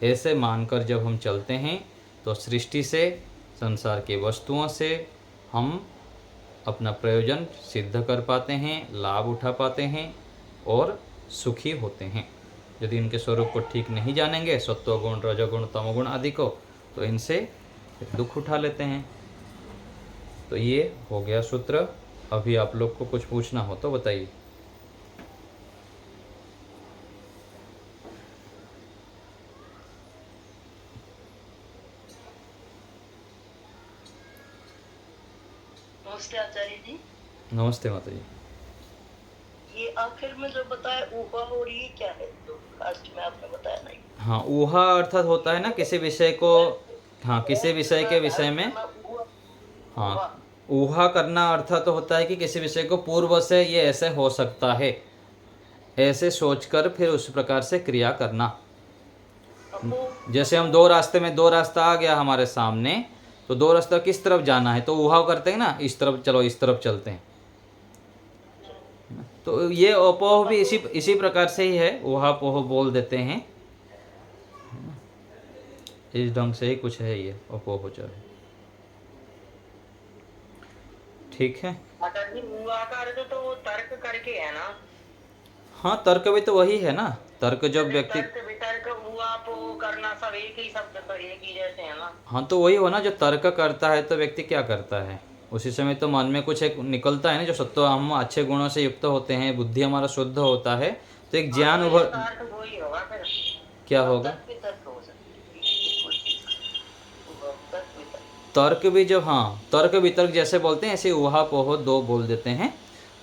A: ऐसे मानकर जब हम चलते हैं तो सृष्टि से, संसार की वस्तुओं से हम अपना प्रयोजन सिद्ध कर पाते हैं, लाभ उठा पाते हैं और सुखी होते हैं। यदि इनके स्वरूप को ठीक नहीं जानेंगे, सत्वगुण, रजोगुण, तमोगुण आदि को, तो इनसे दुख उठा लेते हैं। तो ये हो गया सूत्र। अभी आप लोग को कुछ पूछना हो तो बताइए।
B: नमस्ते आचार्य जी।
A: नमस्ते माता जी।
B: ये आखिर में जो बताया ऊहा और ये क्या है जो लास्ट में आपने बताया नहीं?
A: हाँ, ऊहा अर्थात होता है ना किसी विषय को, हाँ किसी विषय के विषय में, हाँ ऊहा करना अर्थात तो होता है कि किसी विषय को पूर्व से ये ऐसे हो सकता है, ऐसे सोचकर फिर उस प्रकार से क्रिया करना। जैसे हम दो रास्ते में, दो रास्ता आ गया हमारे सामने, तो दो रास्ता किस तरफ जाना है, तो ऊहा करते हैं ना, इस तरफ चलो, इस तरफ चलते हैं। तो ये अपोह भी इसी प्रकार से ही है, ऊहा पोह बोल देते हैं। इस ढंग से ही कुछ है ये अपोह जो है। ठीक है।
B: तो वो तर्क करके है ना?
A: हाँ, तर्क भी तो वही है ना। तर्क जब व्यक्ति,
B: वितर्क हुआ तो करना सब एक ही शब्द तो एक ही जैसे है ना?
A: हाँ तो वही हो ना, जो तर्क करता है तो व्यक्ति क्या करता है, उसी समय तो मन में कुछ एक निकलता है ना, जो सत्व, हम अच्छे गुणों से युक्त होते हैं, बुद्धि हमारा शुद्ध होता है, तो एक ज्ञान उभर, क्या होगा? तर्क भी जब, हाँ तर्क वितर्क जैसे बोलते हैं, ऐसे उहा पोह दो बोल देते हैं।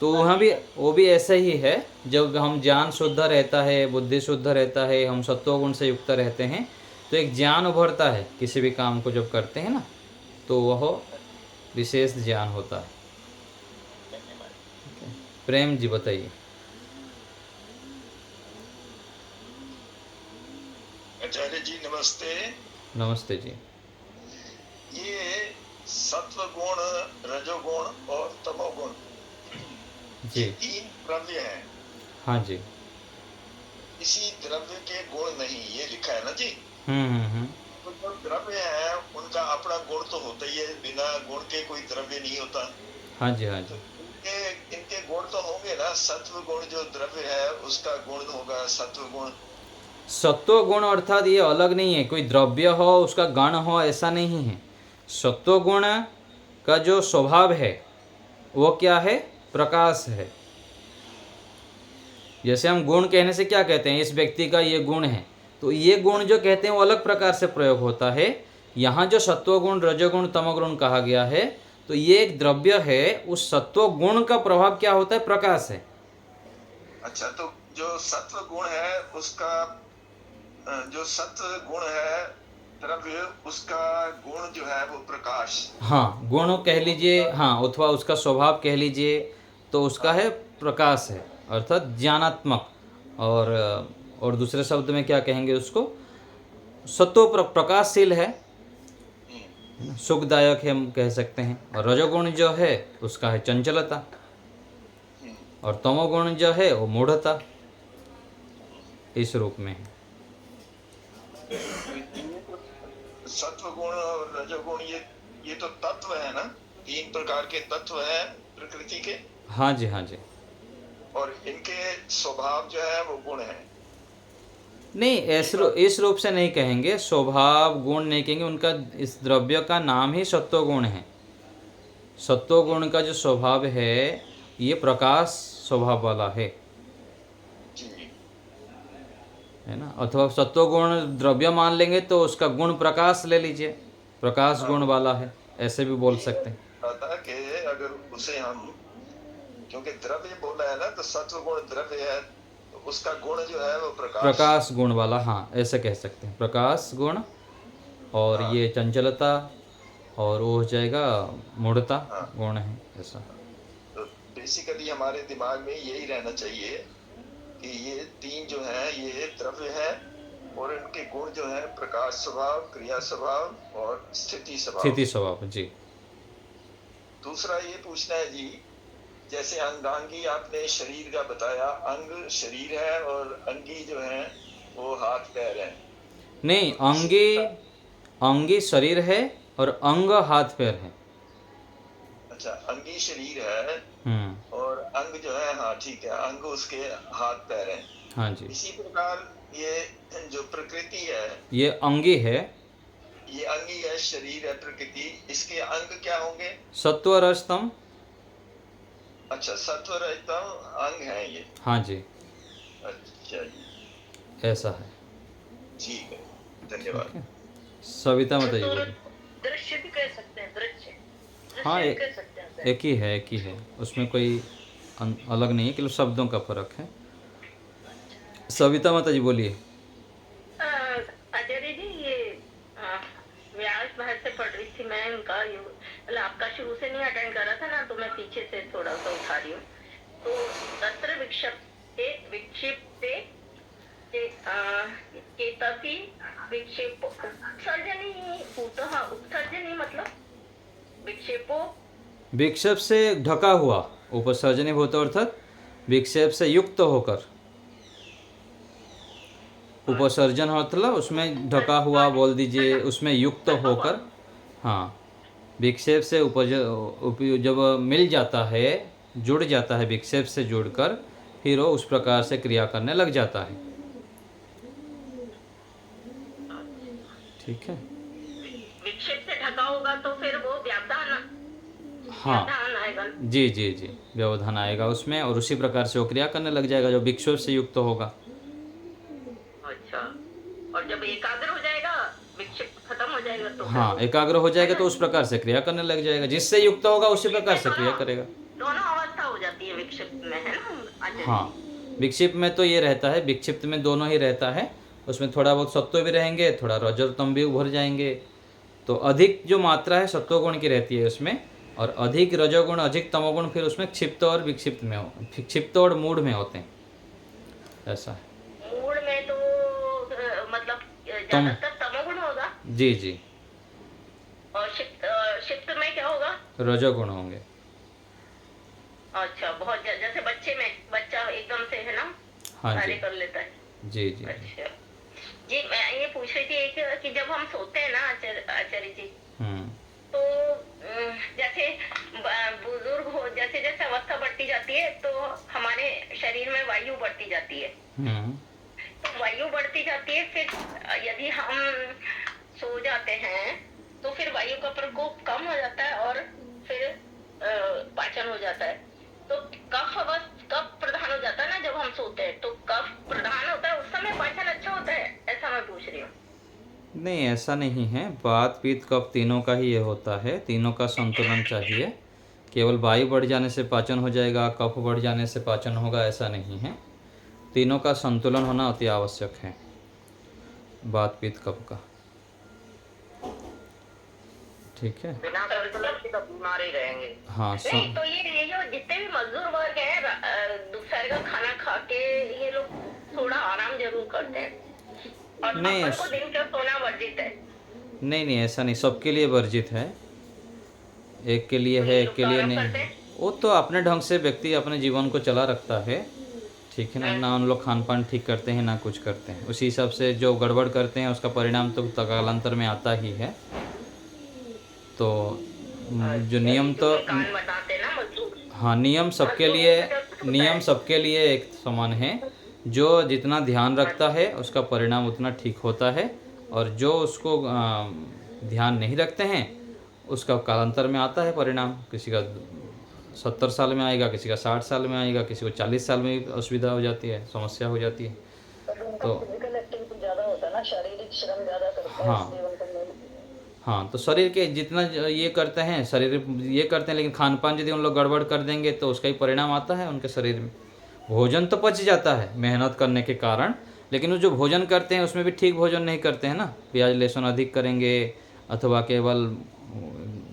A: तो वहाँ भी वो भी ऐसे ही है। जब हम ज्ञान शुद्ध रहता है, बुद्धि शुद्ध रहता है, हम सत्वगुण से युक्त रहते हैं, तो एक ज्ञान उभरता है किसी भी काम को जब करते हैं ना, तो वह विशेष ज्ञान होता है। प्रेम जी बताइए।
C: आचार्य जी नमस्ते।
A: नमस्ते जी।
C: ये सत्व गुण, रजोगुण और तमोगुण, ये
A: जी।
C: 3 द्रव्य हैं।
A: हाँ जी।
C: किसी द्रव्य के गुण नहीं, ये लिखा है ना जी।
A: हम्म।
C: तो जो द्रव्य है उनका अपना गुण तो होता ही है, बिना गुण के कोई द्रव्य नहीं होता।
A: हाँ जी, हाँ
C: तो
A: जी।
C: इनके गुण तो होंगे ना। सत्व गुण जो द्रव्य है उसका गुण होगा सत्व गुण।
A: सत्व गुण अर्थात ये अलग नहीं है, कोई द्रव्य हो उसका गण हो ऐसा नहीं है। सत्व गुण का जो स्वभाव है वो क्या है? प्रकाश है। जैसे हम गुण कहने से क्या कहते हैं, इस व्यक्ति का ये गुण है, तो ये गुण जो कहते हैं वो अलग प्रकार से प्रयोग होता है। यहाँ जो सत्वगुण, रजोगुण, तमोगुण कहा गया है, तो ये एक द्रव्य है, उस सत्व गुण का प्रभाव क्या होता है? प्रकाश है।
C: अच्छा, तो जो सत्व गुण है उसका, जो सत्व गुण है द्रव्य, उसका गुण जो है वो प्रकाश।
A: हाँ, गुण कह लीजिए, हाँ, अथवा उसका स्वभाव कह लीजिए, तो उसका है प्रकाश है, अर्थात ज्ञानात्मक। और दूसरे शब्द में क्या कहेंगे उसको? सत्व प्रकाशशील है ना, सुखदायक है हम कह सकते हैं। और रजोगुण जो है उसका है चंचलता, और तमोगुण जो है वो मूढ़ता, इस रूप में है।
C: सत्व गुण और रजोगुण ये तो तत्व है ना, 3 प्रकार के तत्व है प्रकृति के।
A: हाँ जी, हाँ जी।
C: और इनके स्वभाव जो है वो गुण है।
A: नहीं, इस रूप से नहीं कहेंगे, स्वभाव गुण नहीं कहेंगे, उनका इस द्रव्य का नाम ही सत्वगुण है। सत्वगुण का जो स्वभाव है ये प्रकाश स्वभाव वाला है ना। अथवा सत्वगुण द्रव्य मान लेंगे तो उसका गुण प्रकाश ले लीजिए, प्रकाश गुण वाला है, ऐसे भी बोल सकते हैं।
C: था कि अगर उसे हम, क्योंकि द्रव्य बोला है ना, तो सत्व गुण द्रव्य है, तो उसका गुण जो है वो
A: प्रकाश गुण वाला, हाँ, ऐसे कह सकते हैं, प्रकाश गुण। और ये चंचलता, और वो हो जाएगा मूढ़ता गुण है, ऐसा।
C: तो बेसिकली हमारे दिमाग में यही रहना चाहिए कि ये 3 जो है ये द्रव्य है, और इनके गुण जो है प्रकाश स्वभाव, क्रिया स्वभाव और स्थिति
A: स्वभाव। जी।
C: दूसरा ये पूछना है जी, जैसे अंगांगी आपने शरीर का बताया, अंग शरीर है और अंगी जो है वो हाथ पैर है।
A: नहीं, अंगी शरीर है और अंग हाथ पैर है।
C: अच्छा, अंगी शरीर है और अंग जो है, हाँ ठीक है, अंग उसके हाथ पैर है।
A: हाँ जी।
C: इसी प्रकार ये जो प्रकृति है
A: ये अंगी है,
C: ये अंगी है, शरीर है, प्रकृति, इसके अंग क्या होंगे?
A: सत्व रज तम।
C: अच्छा, सत्व रजतम अंग है ये।
A: हाँ जी।
C: अच्छा जी,
A: ऐसा है।
C: ठीक है, धन्यवाद।
A: सविता माता जी बोलिए।
B: दृश्य भी कह सकते हैं, दृश्य।
A: हाँ,
B: कह सकते हैं।
A: एक ही है, उसमें कोई अलग नहीं है, केवल शब्दों का फर्क है। सविता माता जी बोलिए।
D: आचार्य जी, ये व्यास भाषा से पढ़ रही थी मैं, उनका मतलब आपका शुरू से नहीं अटेंड कर रहा था ना, तो मैं पीछे से थोड़ा सा उठा रही हूँ। तो तत्र विक्षिप्ते विक्षिप्ते केतसी विक्षेपो उत्सर्जनी पूतः, उत्सर्जनी मतलब विक्षेपो,
A: विक्षेप से ढका हुआ, उपसर्जनी भूत अर्थात विक्षेप से युक्त होकर। उपसर्जन मतलब उसमें ढका हुआ बोल दीजिए, उसमें युक्त होकर। हाँ, विक्षेप से जब मिल जाता है, जुड़ जाता है, विक्षेप से जुड़कर फिर वो उस प्रकार से क्रिया करने लग जाता है। ठीक है।
D: विक्षेप से ढका होगा तो फिर वो व्यवधान,
A: हाँ
D: आएगा।
A: जी जी जी, व्यवधान आएगा उसमें, और उसी प्रकार से वो क्रिया करने लग जाएगा जो विक्षेप से युक्त होगा।
D: अच्छा, और जब एकाग्र हो जाएगा, विक्षेप खत्म हो जाएगा तो
A: हाँ, एकाग्र हो जाएगा तो उस प्रकार से क्रिया करने लग जाएगा, जिससे युक्त होगा उसी प्रकार से क्रिया करेगा।
D: दोनों अवस्था हो जाती है विक्षिप्त में, है ना?
A: हाँ, विक्षिप्त में तो ये रहता है, विक्षिप्त में दोनों ही रहता है, उसमें थोड़ा बहुत सत्व भी रहेंगे, थोड़ा रजोतम भी उभर जाएंगे। तो अधिक जो मात्रा है सत्वगुण की रहती है उसमें, और अधिक रजोगुण, अधिक तमोगुण फिर उसमें क्षिप्त और विक्षिप्त में क्षिप्त और मूढ़ में होते हैं, ऐसा है।
D: मूढ़ में तो मतलब
A: तुम
D: ज्यादातर तमोगुण होगा।
A: जी जी
D: और क्षिप्त में क्या होगा?
A: रजोगुण होंगे।
D: अच्छा, बहुत जैसे बच्चे में बच्चा एकदम से है ना
A: हाँ
D: कार्य
A: जी
D: कर लेता है।
A: जी जी जी।
D: अच्छा जी, मैं ये पूछ रही थी एक कि जब हम सोते हैं ना आचार्य जी,
A: हम्म
D: तो जैसे बुजुर्ग हो, जैसे जैसे अवस्था बढ़ती जाती है तो हमारे शरीर में वायु बढ़ती जाती है।
A: हम्म
D: तो वायु बढ़ती जाती है, फिर यदि हम सो जाते हैं तो फिर वायु का प्रकोप कम हो जाता है और फिर पाचन हो जाता है। तो कफ अवस्था कफ प्रधान हो जाता है ना जब हम सोते हैं, तो कफ प्रधान होता है उस समय पाचन अच्छा होता है, ऐसा मैं पूछ रही हूँ।
A: नहीं ऐसा नहीं है, वात पित्त कफ तीनों का ही ये होता है, तीनों का संतुलन चाहिए। केवल वायु बढ़ जाने से पाचन हो जाएगा, कफ बढ़ जाने से पाचन होगा, ऐसा नहीं है। तीनों का संतुलन होना अति आवश्यक है, वात पित्त कफ का। ठीक है।
D: बिना संतुलन के तो बीमार ही रहेंगे।
A: हाँ
D: नहीं तो ये जो जितने भी मजदूर वर्ग है दोपहर का खाना खा के ये लोग थोड़ा आराम जरूर करते हैं और
A: नहीं
D: अपन को दिन का सोना वर्जित है।
A: नहीं नहीं ऐसा नहीं, सबके लिए वर्जित है, एक के लिए
D: तो
A: है
D: ये
A: एक
D: लोग
A: के
D: तो
A: लिए
D: आराम
A: नहीं
D: करते
A: है।
D: हैं।
A: वो तो अपने ढंग से व्यक्ति अपने जीवन को चला रखता है, ठीक है ना। ना उन लोग खान पान ठीक करते हैं ना कुछ करते हैं, उसी हिसाब से जो गड़बड़ करते हैं उसका परिणाम तो कालांतर में आता ही है। तो जो नियम तो
D: कान बताते ना मजदूर।
A: हाँ नियम सबके लिए, नियम सबके लिए एक समान है। जो जितना ध्यान रखता है उसका परिणाम उतना ठीक होता है, और जो उसको ध्यान नहीं रखते हैं उसका कालांतर में आता है परिणाम। किसी का 70 साल में आएगा, किसी का 60 साल में आएगा, किसी को 40 साल में असुविधा हो जाती है, समस्या हो जाती है। तो
B: फिजिकल एक्टिविटी ज्यादा होता है ना, शारीरिक श्रम ज्यादा करते हैं,
A: हाँ
B: इसलिए उनको
A: हाँ, तो शरीर के जितना ये करते हैं, शरीर ये करते हैं, लेकिन खान पान यदि उन लोग गड़बड़ कर देंगे तो उसका ही परिणाम आता है उनके शरीर में। भोजन तो पच जाता है मेहनत करने के कारण, लेकिन वो जो भोजन करते हैं उसमें भी ठीक भोजन नहीं करते हैं ना, प्याज लहसुन अधिक करेंगे अथवा केवल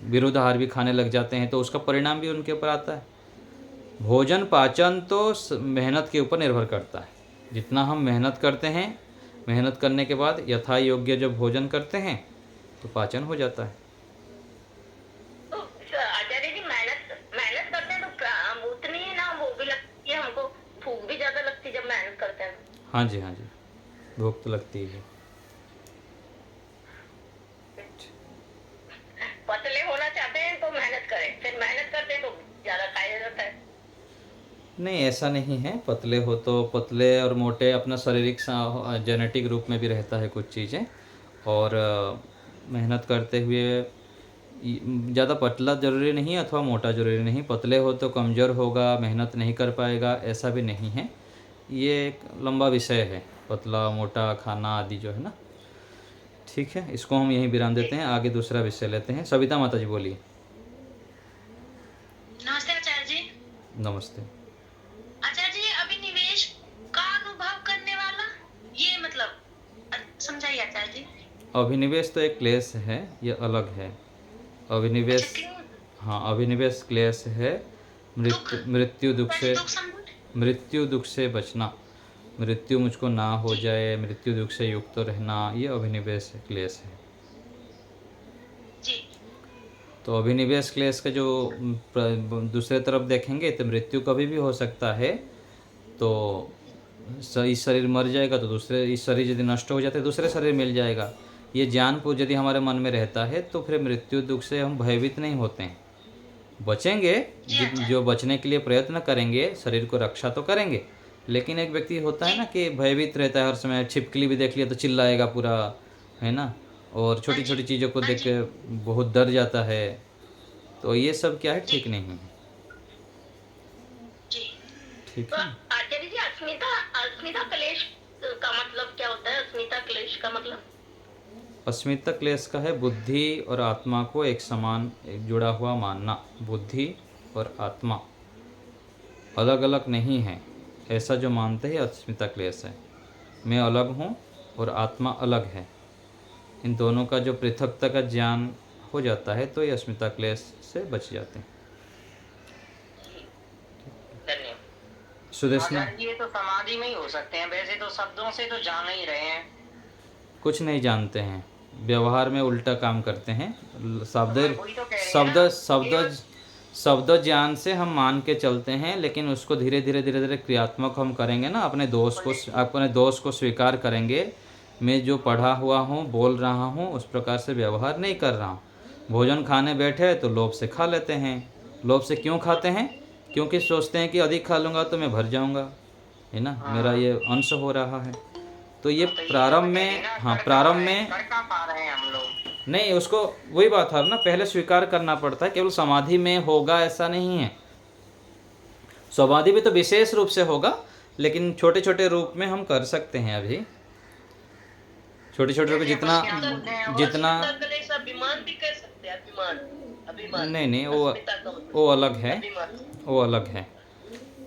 A: विरुद्ध आहार भी खाने लग जाते हैं, तो उसका परिणाम भी उनके ऊपर आता है। भोजन पाचन तो मेहनत के ऊपर निर्भर करता है। जितना हम मेहनत करते हैं, मेहनत करने के बाद यथा योग्य जब भोजन करते हैं तो पाचन हो जाता है।
D: तो आचार्य जी मेहनत मेहनत करते हैं तो उतनी ही ना वो भी लगती है हमको, भूख भी ज्यादा लगती है जब मेहनत करते हैं।
A: हाँ जी हाँ जी, भूख तो लगती है।
D: पतले होना चाहते हैं तो मेहनत करें, फिर मेहनत करते हैं तो ज्यादा खाया जाता है।
A: नहीं ऐसा नहीं है, पतले हो तो पतले और मोटे अपना शारीरिक जेनेटिक रूप में भी रहता है कुछ चीज़ें, और मेहनत करते हुए ज़्यादा पतला ज़रूरी नहीं अथवा मोटा ज़रूरी नहीं। पतले हो तो कमज़ोर होगा, मेहनत नहीं कर पाएगा, ऐसा भी नहीं है। ये एक लंबा विषय है, पतला मोटा खाना आदि जो है ना। ठीक है, इसको हम यहीं विराम देते हैं, आगे दूसरा विषय लेते हैं। सविता माता जी बोलिए।
E: नमस्ते आचार्य जी।
A: नमस्ते।
E: आचार्य जी, अभिनिवेश का अनुभव करने वाला ये मतलब समझाइए आचार्य जी।
A: अभिनिवेश तो एक क्लेश है, ये अलग है। अभिनिवेश,
E: अच्छा, क्यों?
A: हाँ अभिनिवेश क्लेश है। मृत्यु दुख से,
E: दुख संबंध।
A: मृत्यु दुख से बचना, मृत्यु मुझको ना हो जाए, मृत्यु दुख से युक्त रहना, ये अभिनिवेश क्लेश है।
E: जी।
A: तो अभिनिवेश क्लेश का जो दूसरे तरफ देखेंगे तो मृत्यु कभी भी हो सकता है। तो इस शरीर मर जाएगा तो दूसरे, इस शरीर यदि नष्ट हो जाते है दूसरे शरीर मिल जाएगा। ये ज्ञान यदि हमारे मन में रहता है तो फिर मृत्यु दुख से हम भयभीत नहीं होते हैं, बचेंगे। जो बचने के लिए प्रयत्न करेंगे, शरीर को रक्षा तो करेंगे, लेकिन एक व्यक्ति होता है ना कि भयभीत रहता है हर समय, छिपकली भी देख लिया तो चिल्लाएगा पूरा, है ना, और छोटी छोटी चीज़ों को देख के बहुत डर जाता है। तो ये सब क्या है, ठीक नहीं है। ठीक
D: तो
A: है।
D: आचार्य जी अस्मिता क्लेश का मतलब क्या होता है? अस्मिता क्लेश का मतलब?
A: अस्मिता क्लेश का है बुद्धि और आत्मा को एक समान, एक जुड़ा हुआ मानना। बुद्धि और आत्मा अलग अलग नहीं है, ऐसा जो मानते हैं अस्मिता क्लेश है। मैं अलग हूँ और आत्मा अलग है, इन दोनों का जो पृथकता का ज्ञान हो जाता है तो ये अस्मिता क्लेश से बच जाते हैं।
D: धन्यवाद।
A: सुदेशना,
F: ये तो समाधि में ही हो सकते हैं, वैसे तो शब्दों से तो जान ही रहे हैं।
A: कुछ नहीं जानते हैं, व्यवहार में उल्टा काम करते हैं। शब्द
D: वही तो कह रहे हैं
A: शब्द
D: ना,
A: शब्द शब्द ज्ञान से हम मान के चलते हैं, लेकिन उसको धीरे धीरे क्रियात्मक हम करेंगे ना, अपने दोष को स्वीकार करेंगे। मैं जो पढ़ा हुआ हूँ, बोल रहा हूँ, उस प्रकार से व्यवहार नहीं कर रहा हूँ। भोजन खाने बैठे तो लोभ से खा लेते हैं। लोभ से क्यों खाते हैं? क्योंकि सोचते हैं कि अधिक खा लूँगा तो मैं भर जाऊँगा, है ना, मेरा ये अंश हो रहा है। तो ये
D: तो
A: प्रारंभ में, हाँ प्रारंभ में
D: कर कहाँ पा रहे हैं हम लोग।
A: नहीं, उसको वही बात है ना, पहले स्वीकार करना पड़ता है। केवल समाधि में होगा ऐसा नहीं है, समाधि में तो विशेष रूप से होगा, लेकिन छोटे छोटे रूप में हम कर सकते हैं। अभी छोटे छोटे रूप जितना
B: अभिमान भी कह सकते हैं, अभिमान
A: नहीं
B: अस्मिता का मतलब
A: वो अलग है,
B: अभिमान।
A: वो अलग है।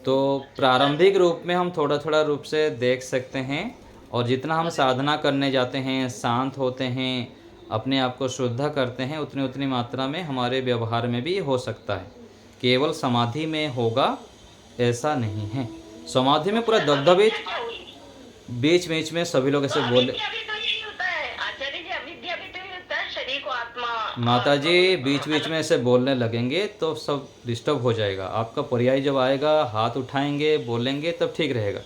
A: तो प्रारंभिक रूप में हम थोड़ा थोड़ा रूप से देख सकते हैं, और जितना हम साधना करने जाते हैं, शांत होते हैं, अपने आप को शुद्ध करते हैं, उतनी मात्रा में हमारे व्यवहार में भी हो सकता है। केवल समाधि में होगा ऐसा नहीं है। समाधि में पूरा दबदबे, बीच बीच में सभी लोग ऐसे बोले,
D: अभी तो यही होता है आचार्य जी, अविद्या भी तो यही होता है, शरीर को आत्मा।
A: माता जी बीच बीच में ऐसे बोलने लगेंगे तो सब डिस्टर्ब हो जाएगा। आपका पर्याय जब आएगा, हाथ उठाएंगे, बोलेंगे, तब ठीक रहेगा।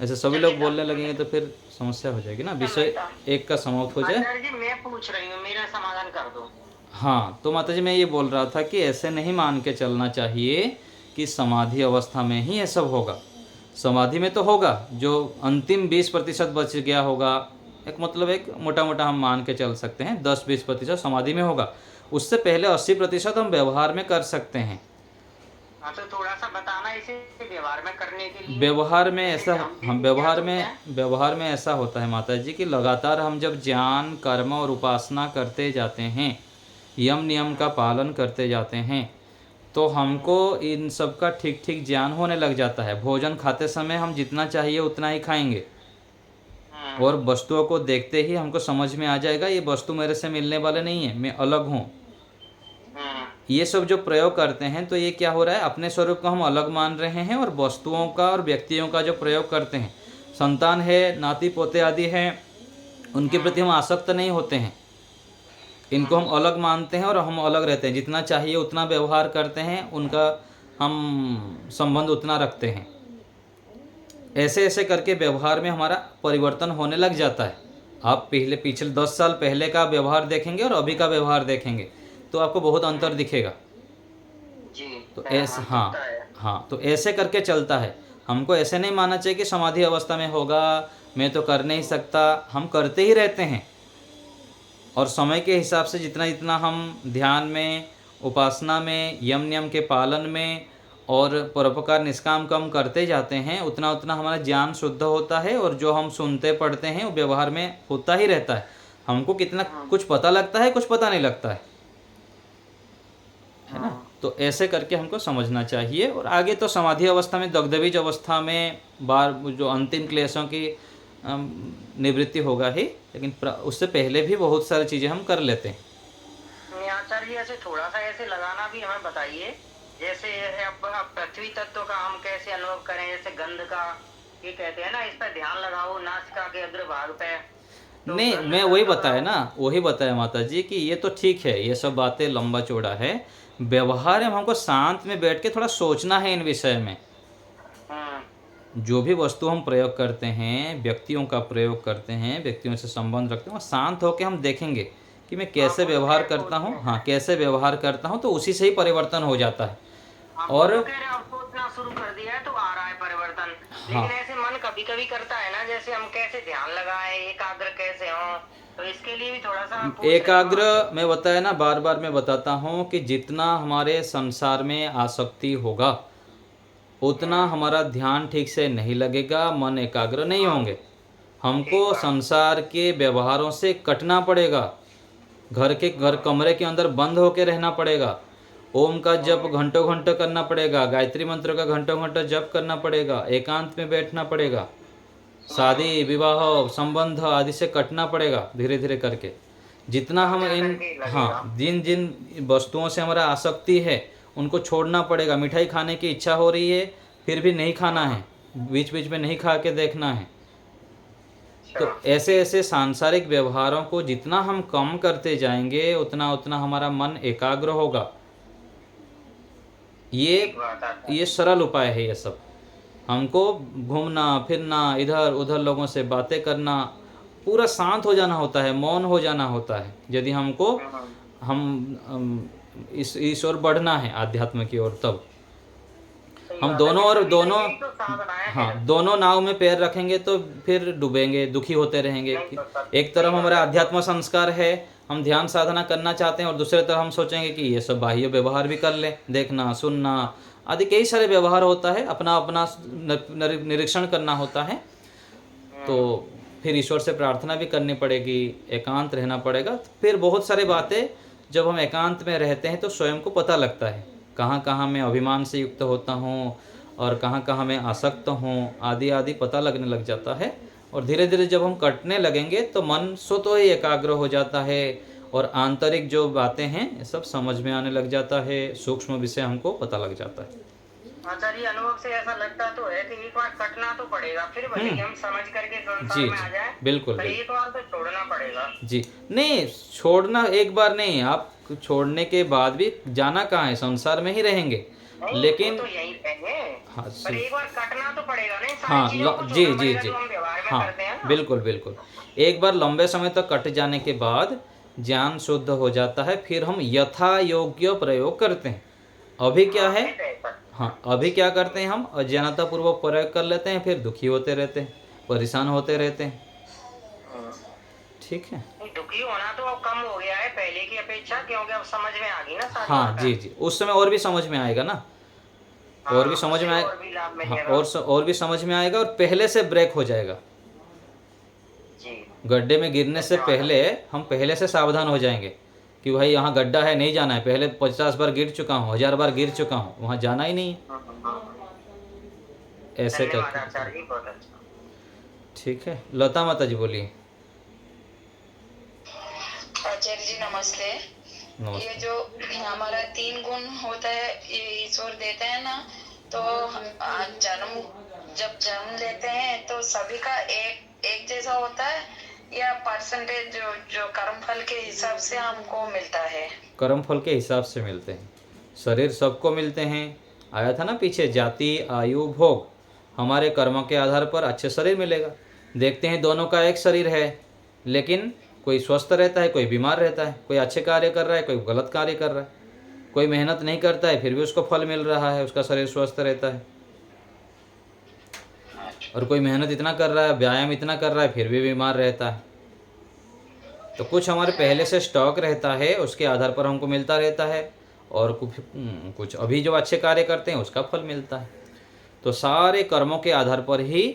A: ऐसे सभी लोग बोलने लगेंगे तो फिर समस्या हो जाएगी ना, विषय एक का समाप्त हो जाए।
D: आचार्य जी मैं पूछ रही हूँ, मेरा समाधान कर दो।
A: हाँ, तो माता जी मैं ये बोल रहा था कि ऐसे नहीं मान के चलना चाहिए कि समाधि अवस्था में ही ये सब होगा। समाधि में तो होगा, जो अंतिम 20% बच गया होगा, एक मतलब एक मोटा मोटा हम मान के चल सकते हैं 10-20% समाधि में होगा। उससे पहले 80% हम व्यवहार में कर सकते हैं।
D: हाँ तो थोड़ा सा बताना इसे व्यवहार में करने के लिए।
A: व्यवहार में ऐसा, हम व्यवहार में ऐसा होता है माता जी कि लगातार हम जब ज्ञान, कर्म और उपासना करते जाते हैं, यम नियम का पालन करते जाते हैं, तो हमको इन सब का ठीक ठीक ज्ञान होने लग जाता है। भोजन खाते समय हम जितना चाहिए उतना ही खाएंगे, और वस्तुओं को देखते ही हमको समझ में आ जाएगा ये वस्तु मेरे से मिलने वाले नहीं है, मैं अलग हूँ। ये सब जो प्रयोग करते हैं, तो ये क्या हो रहा है, अपने स्वरूप को हम अलग मान रहे हैं, और वस्तुओं का और व्यक्तियों का जो प्रयोग करते हैं, संतान है, नाती पोते आदि हैं, उनके प्रति हम आसक्त नहीं होते हैं। इनको हम अलग मानते हैं और हम अलग रहते हैं। जितना चाहिए उतना व्यवहार करते हैं, उनका हम संबंध उतना रखते हैं। ऐसे ऐसे करके व्यवहार में हमारा परिवर्तन होने लग जाता है। आप पिछले 10 साल पहले का व्यवहार देखेंगे और अभी का व्यवहार देखेंगे तो आपको बहुत अंतर दिखेगा
D: जी।
A: तो ऐसे, हाँ तो ऐसे करके चलता है। हमको ऐसे नहीं मानना चाहिए कि समाधि अवस्था में होगा, मैं तो कर नहीं सकता। हम करते ही रहते हैं, और समय के हिसाब से जितना जितना हम ध्यान में, उपासना में, यम नियम के पालन में और परोपकार निष्काम कम करते जाते हैं, उतना उतना हमारा ज्ञान शुद्ध होता है, और जो हम सुनते पढ़ते हैं वो व्यवहार में होता ही रहता है। हमको कितना कुछ पता लगता है, कुछ पता नहीं लगता है ना। तो ऐसे करके हमको समझना चाहिए। और आगे तो समाधि अवस्था में, दग्धबीज अवस्था में बार जो अंतिम क्लेशों की निवृत्ति होगा ही, लेकिन उससे पहले भी बहुत सारी चीज़ें हम कर लेते हैं।
D: आचार्य जी ऐसे थोड़ा सा ऐसे लगाना भी हमें बताइए, जैसे अब पृथ्वी तत्व का हम कैसे अनुभव करें, जैसे गंध का ये कहते हैं ना, इस पर ध्यान लगाओ नासिका के अग्रभाग पे। तो
A: नहीं, मैं वही बताया माता जी कि ये तो ठीक है, ये सब बातें लंबा चौड़ा है। व्यवहार में हमको शांत में बैठ के थोड़ा सोचना है इन विषय में। जो भी वस्तु हम प्रयोग करते हैं, व्यक्तियों का प्रयोग करते हैं, व्यक्तियों से संबंध रखते हैं, शांत होकर हम देखेंगे कि मैं कैसे व्यवहार करता हूँ। हाँ, कैसे व्यवहार करता हूँ, तो उसी से ही परिवर्तन हो जाता है। और
D: सोचना शुरू कर दिया है तो आ रहा है परिवर्तन। लेकिन ऐसे मन कभी कभी करता है ना, जैसे हम कैसे ध्यान लगाएं, एकाग्र कैसे हों, तो इसके लिए भी थोड़ा सा
A: एकाग्र मैं बताया ना, बार बार मैं बताता हूँ कि जितना हमारे संसार में आसक्ति होगा उतना हमारा ध्यान ठीक से नहीं लगेगा, मन एकाग्र नहीं होंगे। हमको संसार के व्यवहारों से कटना पड़ेगा, घर कमरे के अंदर बंद होकर रहना पड़ेगा, ओम का जप घंटों घंटों करना पड़ेगा, गायत्री मंत्र का घंटों घंटों जप करना पड़ेगा, एकांत में बैठना पड़ेगा, शादी विवाह संबंध आदि से कटना पड़ेगा धीरे धीरे करके। जितना हम जिन जिन वस्तुओं से हमारा आसक्ति है उनको छोड़ना पड़ेगा। मिठाई खाने की इच्छा हो रही है फिर भी नहीं खाना है, बीच बीच में नहीं खा के देखना है। तो ऐसे ऐसे सांसारिक व्यवहारों को जितना हम कम करते जाएंगे उतना उतना हमारा मन एकाग्र होगा। ये सरल उपाय है। ये सब हमको घूमना फिरना, इधर उधर लोगों से बातें करना, पूरा शांत हो जाना होता है, मौन हो जाना होता है। यदि हमको इस ओर बढ़ना है आध्यात्म की ओर, तब हम दोनों नाव में पैर रखेंगे तो फिर डूबेंगे, दुखी होते रहेंगे। एक तरफ हमारा अध्यात्म संस्कार है, हम ध्यान साधना करना चाहते हैं, और दूसरे तरफ हम सोचेंगे कि ये सब बाह्य व्यवहार भी कर ले, देखना सुनना आदि कई सारे व्यवहार होता है, अपना अपना निरीक्षण करना होता है। तो फिर ईश्वर से प्रार्थना भी करनी पड़ेगी, एकांत रहना पड़ेगा। फिर बहुत सारी बातें जब हम एकांत में रहते हैं तो स्वयं को पता लगता है कहाँ कहाँ मैं अभिमान से युक्त होता हूँ और कहाँ कहाँ मैं आसक्त हूँ, आदि आदि पता लगने लग जाता है। और धीरे धीरे जब हम कटने लगेंगे तो मन स्वतः ही एकाग्र हो जाता है और आंतरिक जो बातें हैं ये सब समझ में आने लग जाता है, सूक्ष्म विषय हमको पता लग जाता है।
F: आचार्य, अनुभव से ऐसा लगता तो है कि एक बार कटना तो पड़ेगा, फिर भले ही हम समझ करके संसार में आ जाए,
A: बिल्कुल,
F: एक बार तो छोड़ना पड़ेगा।
A: जी नहीं, छोड़ना एक बार नहीं, आप छोड़ने के बाद भी जाना कहाँ है, संसार में ही रहेंगे। लेकिन
F: तो यही है,
A: हाँ,
F: पर एक बार कटना तो पड़ेगा नहीं,
A: हाँ जी जी जी
F: हाँ,
A: बिल्कुल बिल्कुल। एक बार लंबे समय तक कट जाने के बाद ज्ञान शुद्ध हो जाता है, फिर हम यथा योग्य प्रयोग करते हैं। अभी क्या है, हाँ अभी क्या करते हैं, हम अज्ञानता पूर्वक प्रयोग कर लेते हैं, फिर दुखी होते रहते हैं, परेशान होते रहते हैं। ठीक है,
F: दुखी होना तो अब कम हो गया है पहले की अपेक्षा, क्योंकि अब समझ में आ गई ना सारी
A: हाँ
F: बातें।
A: जी जी, उस समय और भी समझ में आएगा ना, और भी समझ में आएगा, और भी समझ में आएगा, और पहले से ब्रेक हो जाएगा। गड्ढे में गिरने से पहले हम पहले से सावधान हो जाएंगे कि भाई यहाँ गड्ढा है, नहीं जाना है, पहले 50 बार गिर चुका हूँ, 1000 बार गिर चुका हूँ, वहाँ जाना ही नहीं है। ऐसे करके, ठीक है। लता माता जी बोलिए।
G: आचार्य जी नमस्ते। ये जो हमारा 3 गुण होता है ये ईश्वर देते हैं ना, तो जब जन्म लेते हैं तो सभी का एक जैसा होता है या परसेंटेज जो कर्मफल के हिसाब से हमको मिलता है?
A: कर्मफल के हिसाब से मिलते हैं, शरीर सबको मिलते हैं। आया था ना पीछे, जाति आयु भोग, हमारे कर्म के आधार पर अच्छे शरीर मिलेगा। देखते हैं दोनों का एक शरीर है, लेकिन कोई स्वस्थ रहता है, कोई बीमार रहता है, कोई अच्छे कार्य कर रहा है, कोई गलत कार्य कर रहा है, कोई मेहनत नहीं करता है फिर भी उसको फल मिल रहा है, उसका शरीर स्वस्थ रहता है, और कोई मेहनत इतना कर रहा है, व्यायाम इतना कर रहा है, फिर भी बीमार रहता है। तो कुछ हमारे पहले से स्टॉक रहता है, उसके आधार पर हमको मिलता रहता है, और कुछ अभी जो अच्छे कार्य करते हैं उसका फल मिलता है। तो सारे कर्मों के आधार पर ही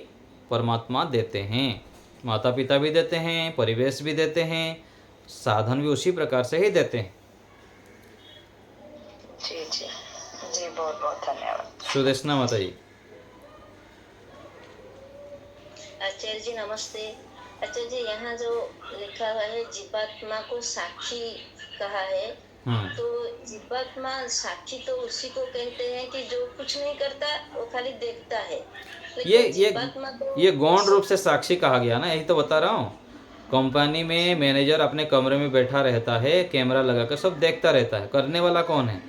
A: परमात्मा देते हैं, माता पिता भी देते हैं, परिवेश भी देते हैं, साधन भी उसी प्रकार से ही देते हैं।
G: जी जी जी, बहुत बहुत धन्यवाद।
A: सुदेशना माता जी।
H: आचार्य जी नमस्ते। आचार्य जी, यहाँ जो लिखा हुआ है जीवात्मा को साक्षी कहा है, तो जीवात्मा साक्षी तो उसी को कहते हैं कि जो कुछ नहीं करता वो खाली देखता है।
A: ये गौण रूप से साक्षी कहा गया ना, यही तो बता रहा हूँ। कंपनी में मैनेजर अपने कमरे में बैठा रहता है, कैमरा लगाकर सब देखता रहता है, करने वाला कौन है?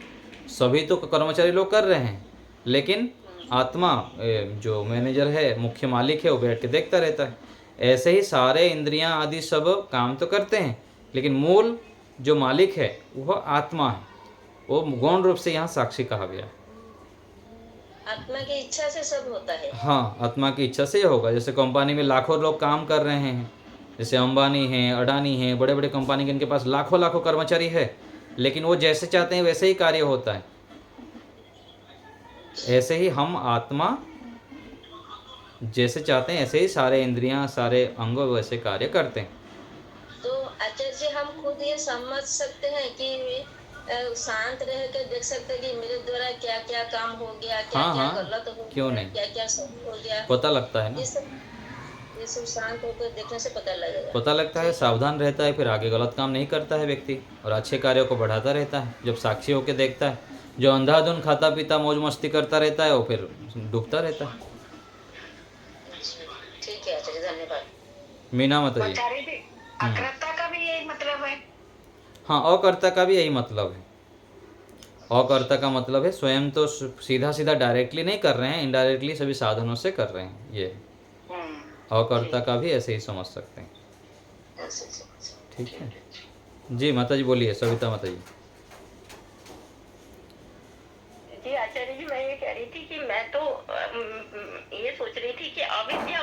A: सभी तो कर्मचारी लोग कर रहे हैं, लेकिन आत्मा जो मैनेजर है, मुख्य मालिक है, वो बैठ के देखता रहता है। ऐसे ही सारे इंद्रियां आदि सब काम तो करते हैं, लेकिन मूल जो मालिक है वह आत्मा है, वो गौण रूप से यहाँ साक्षी कहा गया।
H: आत्मा की इच्छा से सब होता है।
A: हाँ, आत्मा की इच्छा से ही होगा। जैसे कंपनी में लाखों लोग काम कर रहे हैं, जैसे अंबानी हैं, अडानी हैं, बड़े बड़े कंपनी के, इनके पास लाखों लाखों कर्मचारी है, लेकिन वो जैसे चाहते हैं वैसे ही कार्य होता है। ऐसे ही हम आत्मा जैसे चाहते हैं ऐसे ही सारे इंद्रियां, सारे अंग वैसे कार्य करते हैं।
H: तो आचार्य जी, हम खुद ये समझ सकते हैं कि शांत रह कर देख सकते हैं कि मेरे द्वारा क्या क्या काम हो गया, क्या क्या गलत हो गया,
A: क्यों नहीं,
H: क्या क्या सही हो गया,
A: पता लगता है ना।
H: ये सब शांत होकर देखने से पता लगेगा,
A: पता लगता है, सावधान रहता है, फिर आगे गलत काम नहीं करता है व्यक्ति, और अच्छे कार्यों को बढ़ाता रहता है जब साक्षी होकर देखता है। जो अंधाधुन खाता पीता मौज मस्ती करता रहता है वो फिर डूबता रहता है।
H: ठीक है आचार्य, धन्यवाद।
A: मीना माता जी।
F: बता रही थी अकर्ता का भी यही मतलब है।
A: हाँ, अकर्ता का भी यही मतलब है। अकर्ता का मतलब है स्वयं तो सीधा सीधा डायरेक्टली नहीं कर रहे हैं, इनडायरेक्टली सभी साधनों से कर रहे हैं। ये अकर्ता का भी ऐसे ही समझ सकते हैं। ठीक है जी। माता जी बोलिए, सविता माता जी।
D: जी आचार्य जी, मैं ये कह रही थी कि मैं तो ये सोच रही थी कि अविद्या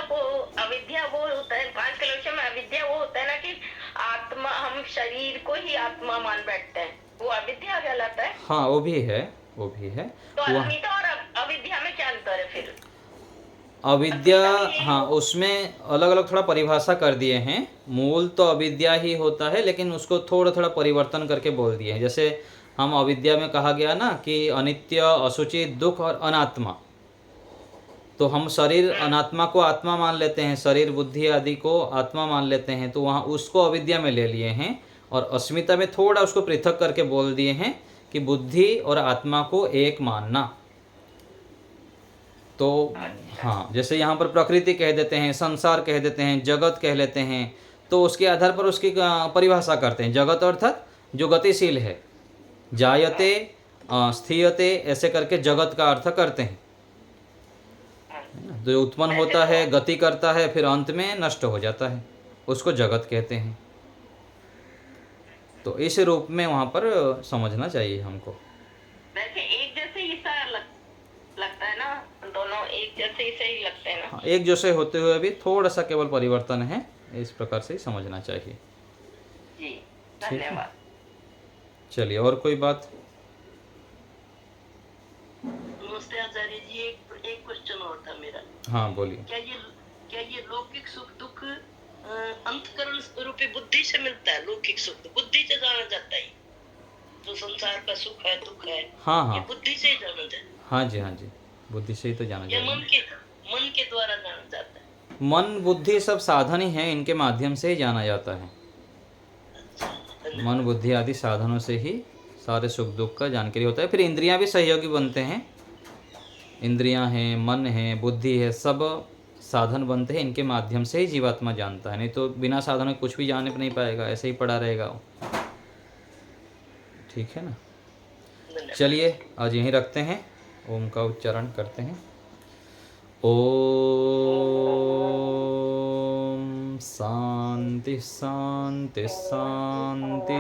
D: वो होता है 5 कलश में। अविद्या वो होता है ना कि आत्मा, हम शरीर को ही आत्मा मान बैठते हैं, वो अविद्या कहलाता है।
A: हाँ, वो भी है, वो भी है।
D: तो
A: वह
D: अस्मिता और अविद्या में क्या अंतर है फिर?
A: अविद्या, हाँ, उसमें अलग अलग थोड़ा परिभाषा कर दिए हैं। मूल तो अविद्या ही होता है, लेकिन उसको थोड़ा थोड़ा परिवर्तन करके बोल दिए हैं। जैसे हम अविद्या में कहा गया ना कि अनित्य, असुचि, दुख और अनात्मा। तो हम शरीर अनात्मा को आत्मा मान लेते हैं, शरीर बुद्धि आदि को आत्मा मान लेते हैं, तो वहाँ उसको अविद्या में ले लिए हैं। और अस्मिता में थोड़ा उसको पृथक करके बोल दिए हैं कि बुद्धि और आत्मा को एक मानना। तो हाँ, जैसे यहाँ पर प्रकृति कह देते हैं, संसार कह देते हैं, जगत कह लेते हैं, तो उसके आधार पर उसकी परिभाषा करते हैं। जगत अर्थात जो गतिशील है, जायते, स्थीयते, ऐसे करके जगत का अर्थ करते हैं। जो उत्पन्न होता है, गति करता है, फिर अंत में नष्ट हो जाता है, उसको जगत कहते हैं। तो इस रूप में वहाँ पर समझना चाहिए हमको।
D: वैसे एक जैसे ही सा लगता है ना, दोनों एक जैसे ही सही लगते हैं ना।
A: हाँ, एक जैसे होते हुए भी थोड़ा सा केवल परिवर्तन है, इस प्रकार से ही समझना चाहिए।
D: जी,
A: ठीक है,
D: धन्यवाद।
A: चलिए, और कोई बात?
B: नमस्ते आचार्य जी, एक क्वेश्चन और था मेरा।
A: हाँ, बोलिए।
B: क्या ये लौकिक सुख दुख अंतकरण रूपी बुद्धि से मिलता है? लौकिक सुख बुद्धि से जाना जाता है, जो संसार का सुख है दुख है,
A: हाँ
B: ये
A: हाँ
B: बुद्धि से ही जाना जाता है?
A: हाँ जी, हाँ जी, बुद्धि से ही तो जाना
B: या
A: जाएगा।
B: मन के द्वारा जाना जाता है?
A: मन बुद्धि सब साधन ही हैं, इनके माध्यम से ही जाना जाता है। मन बुद्धि आदि साधनों से ही सारे सुख दुख का जानकारी होता है। फिर इंद्रियां भी सहयोगी बनते हैं। इंद्रियां हैं, मन है, बुद्धि है, सब साधन बनते हैं, इनके माध्यम से ही जीवात्मा जानता है। नहीं तो बिना साधन कुछ भी जान नहीं पाएगा, ऐसे ही पड़ा रहेगा वो। ठीक है ना। चलिए, आज यहीं रखते हैं, ओम का उच्चारण करते हैं। ओम शांति शांति शांति।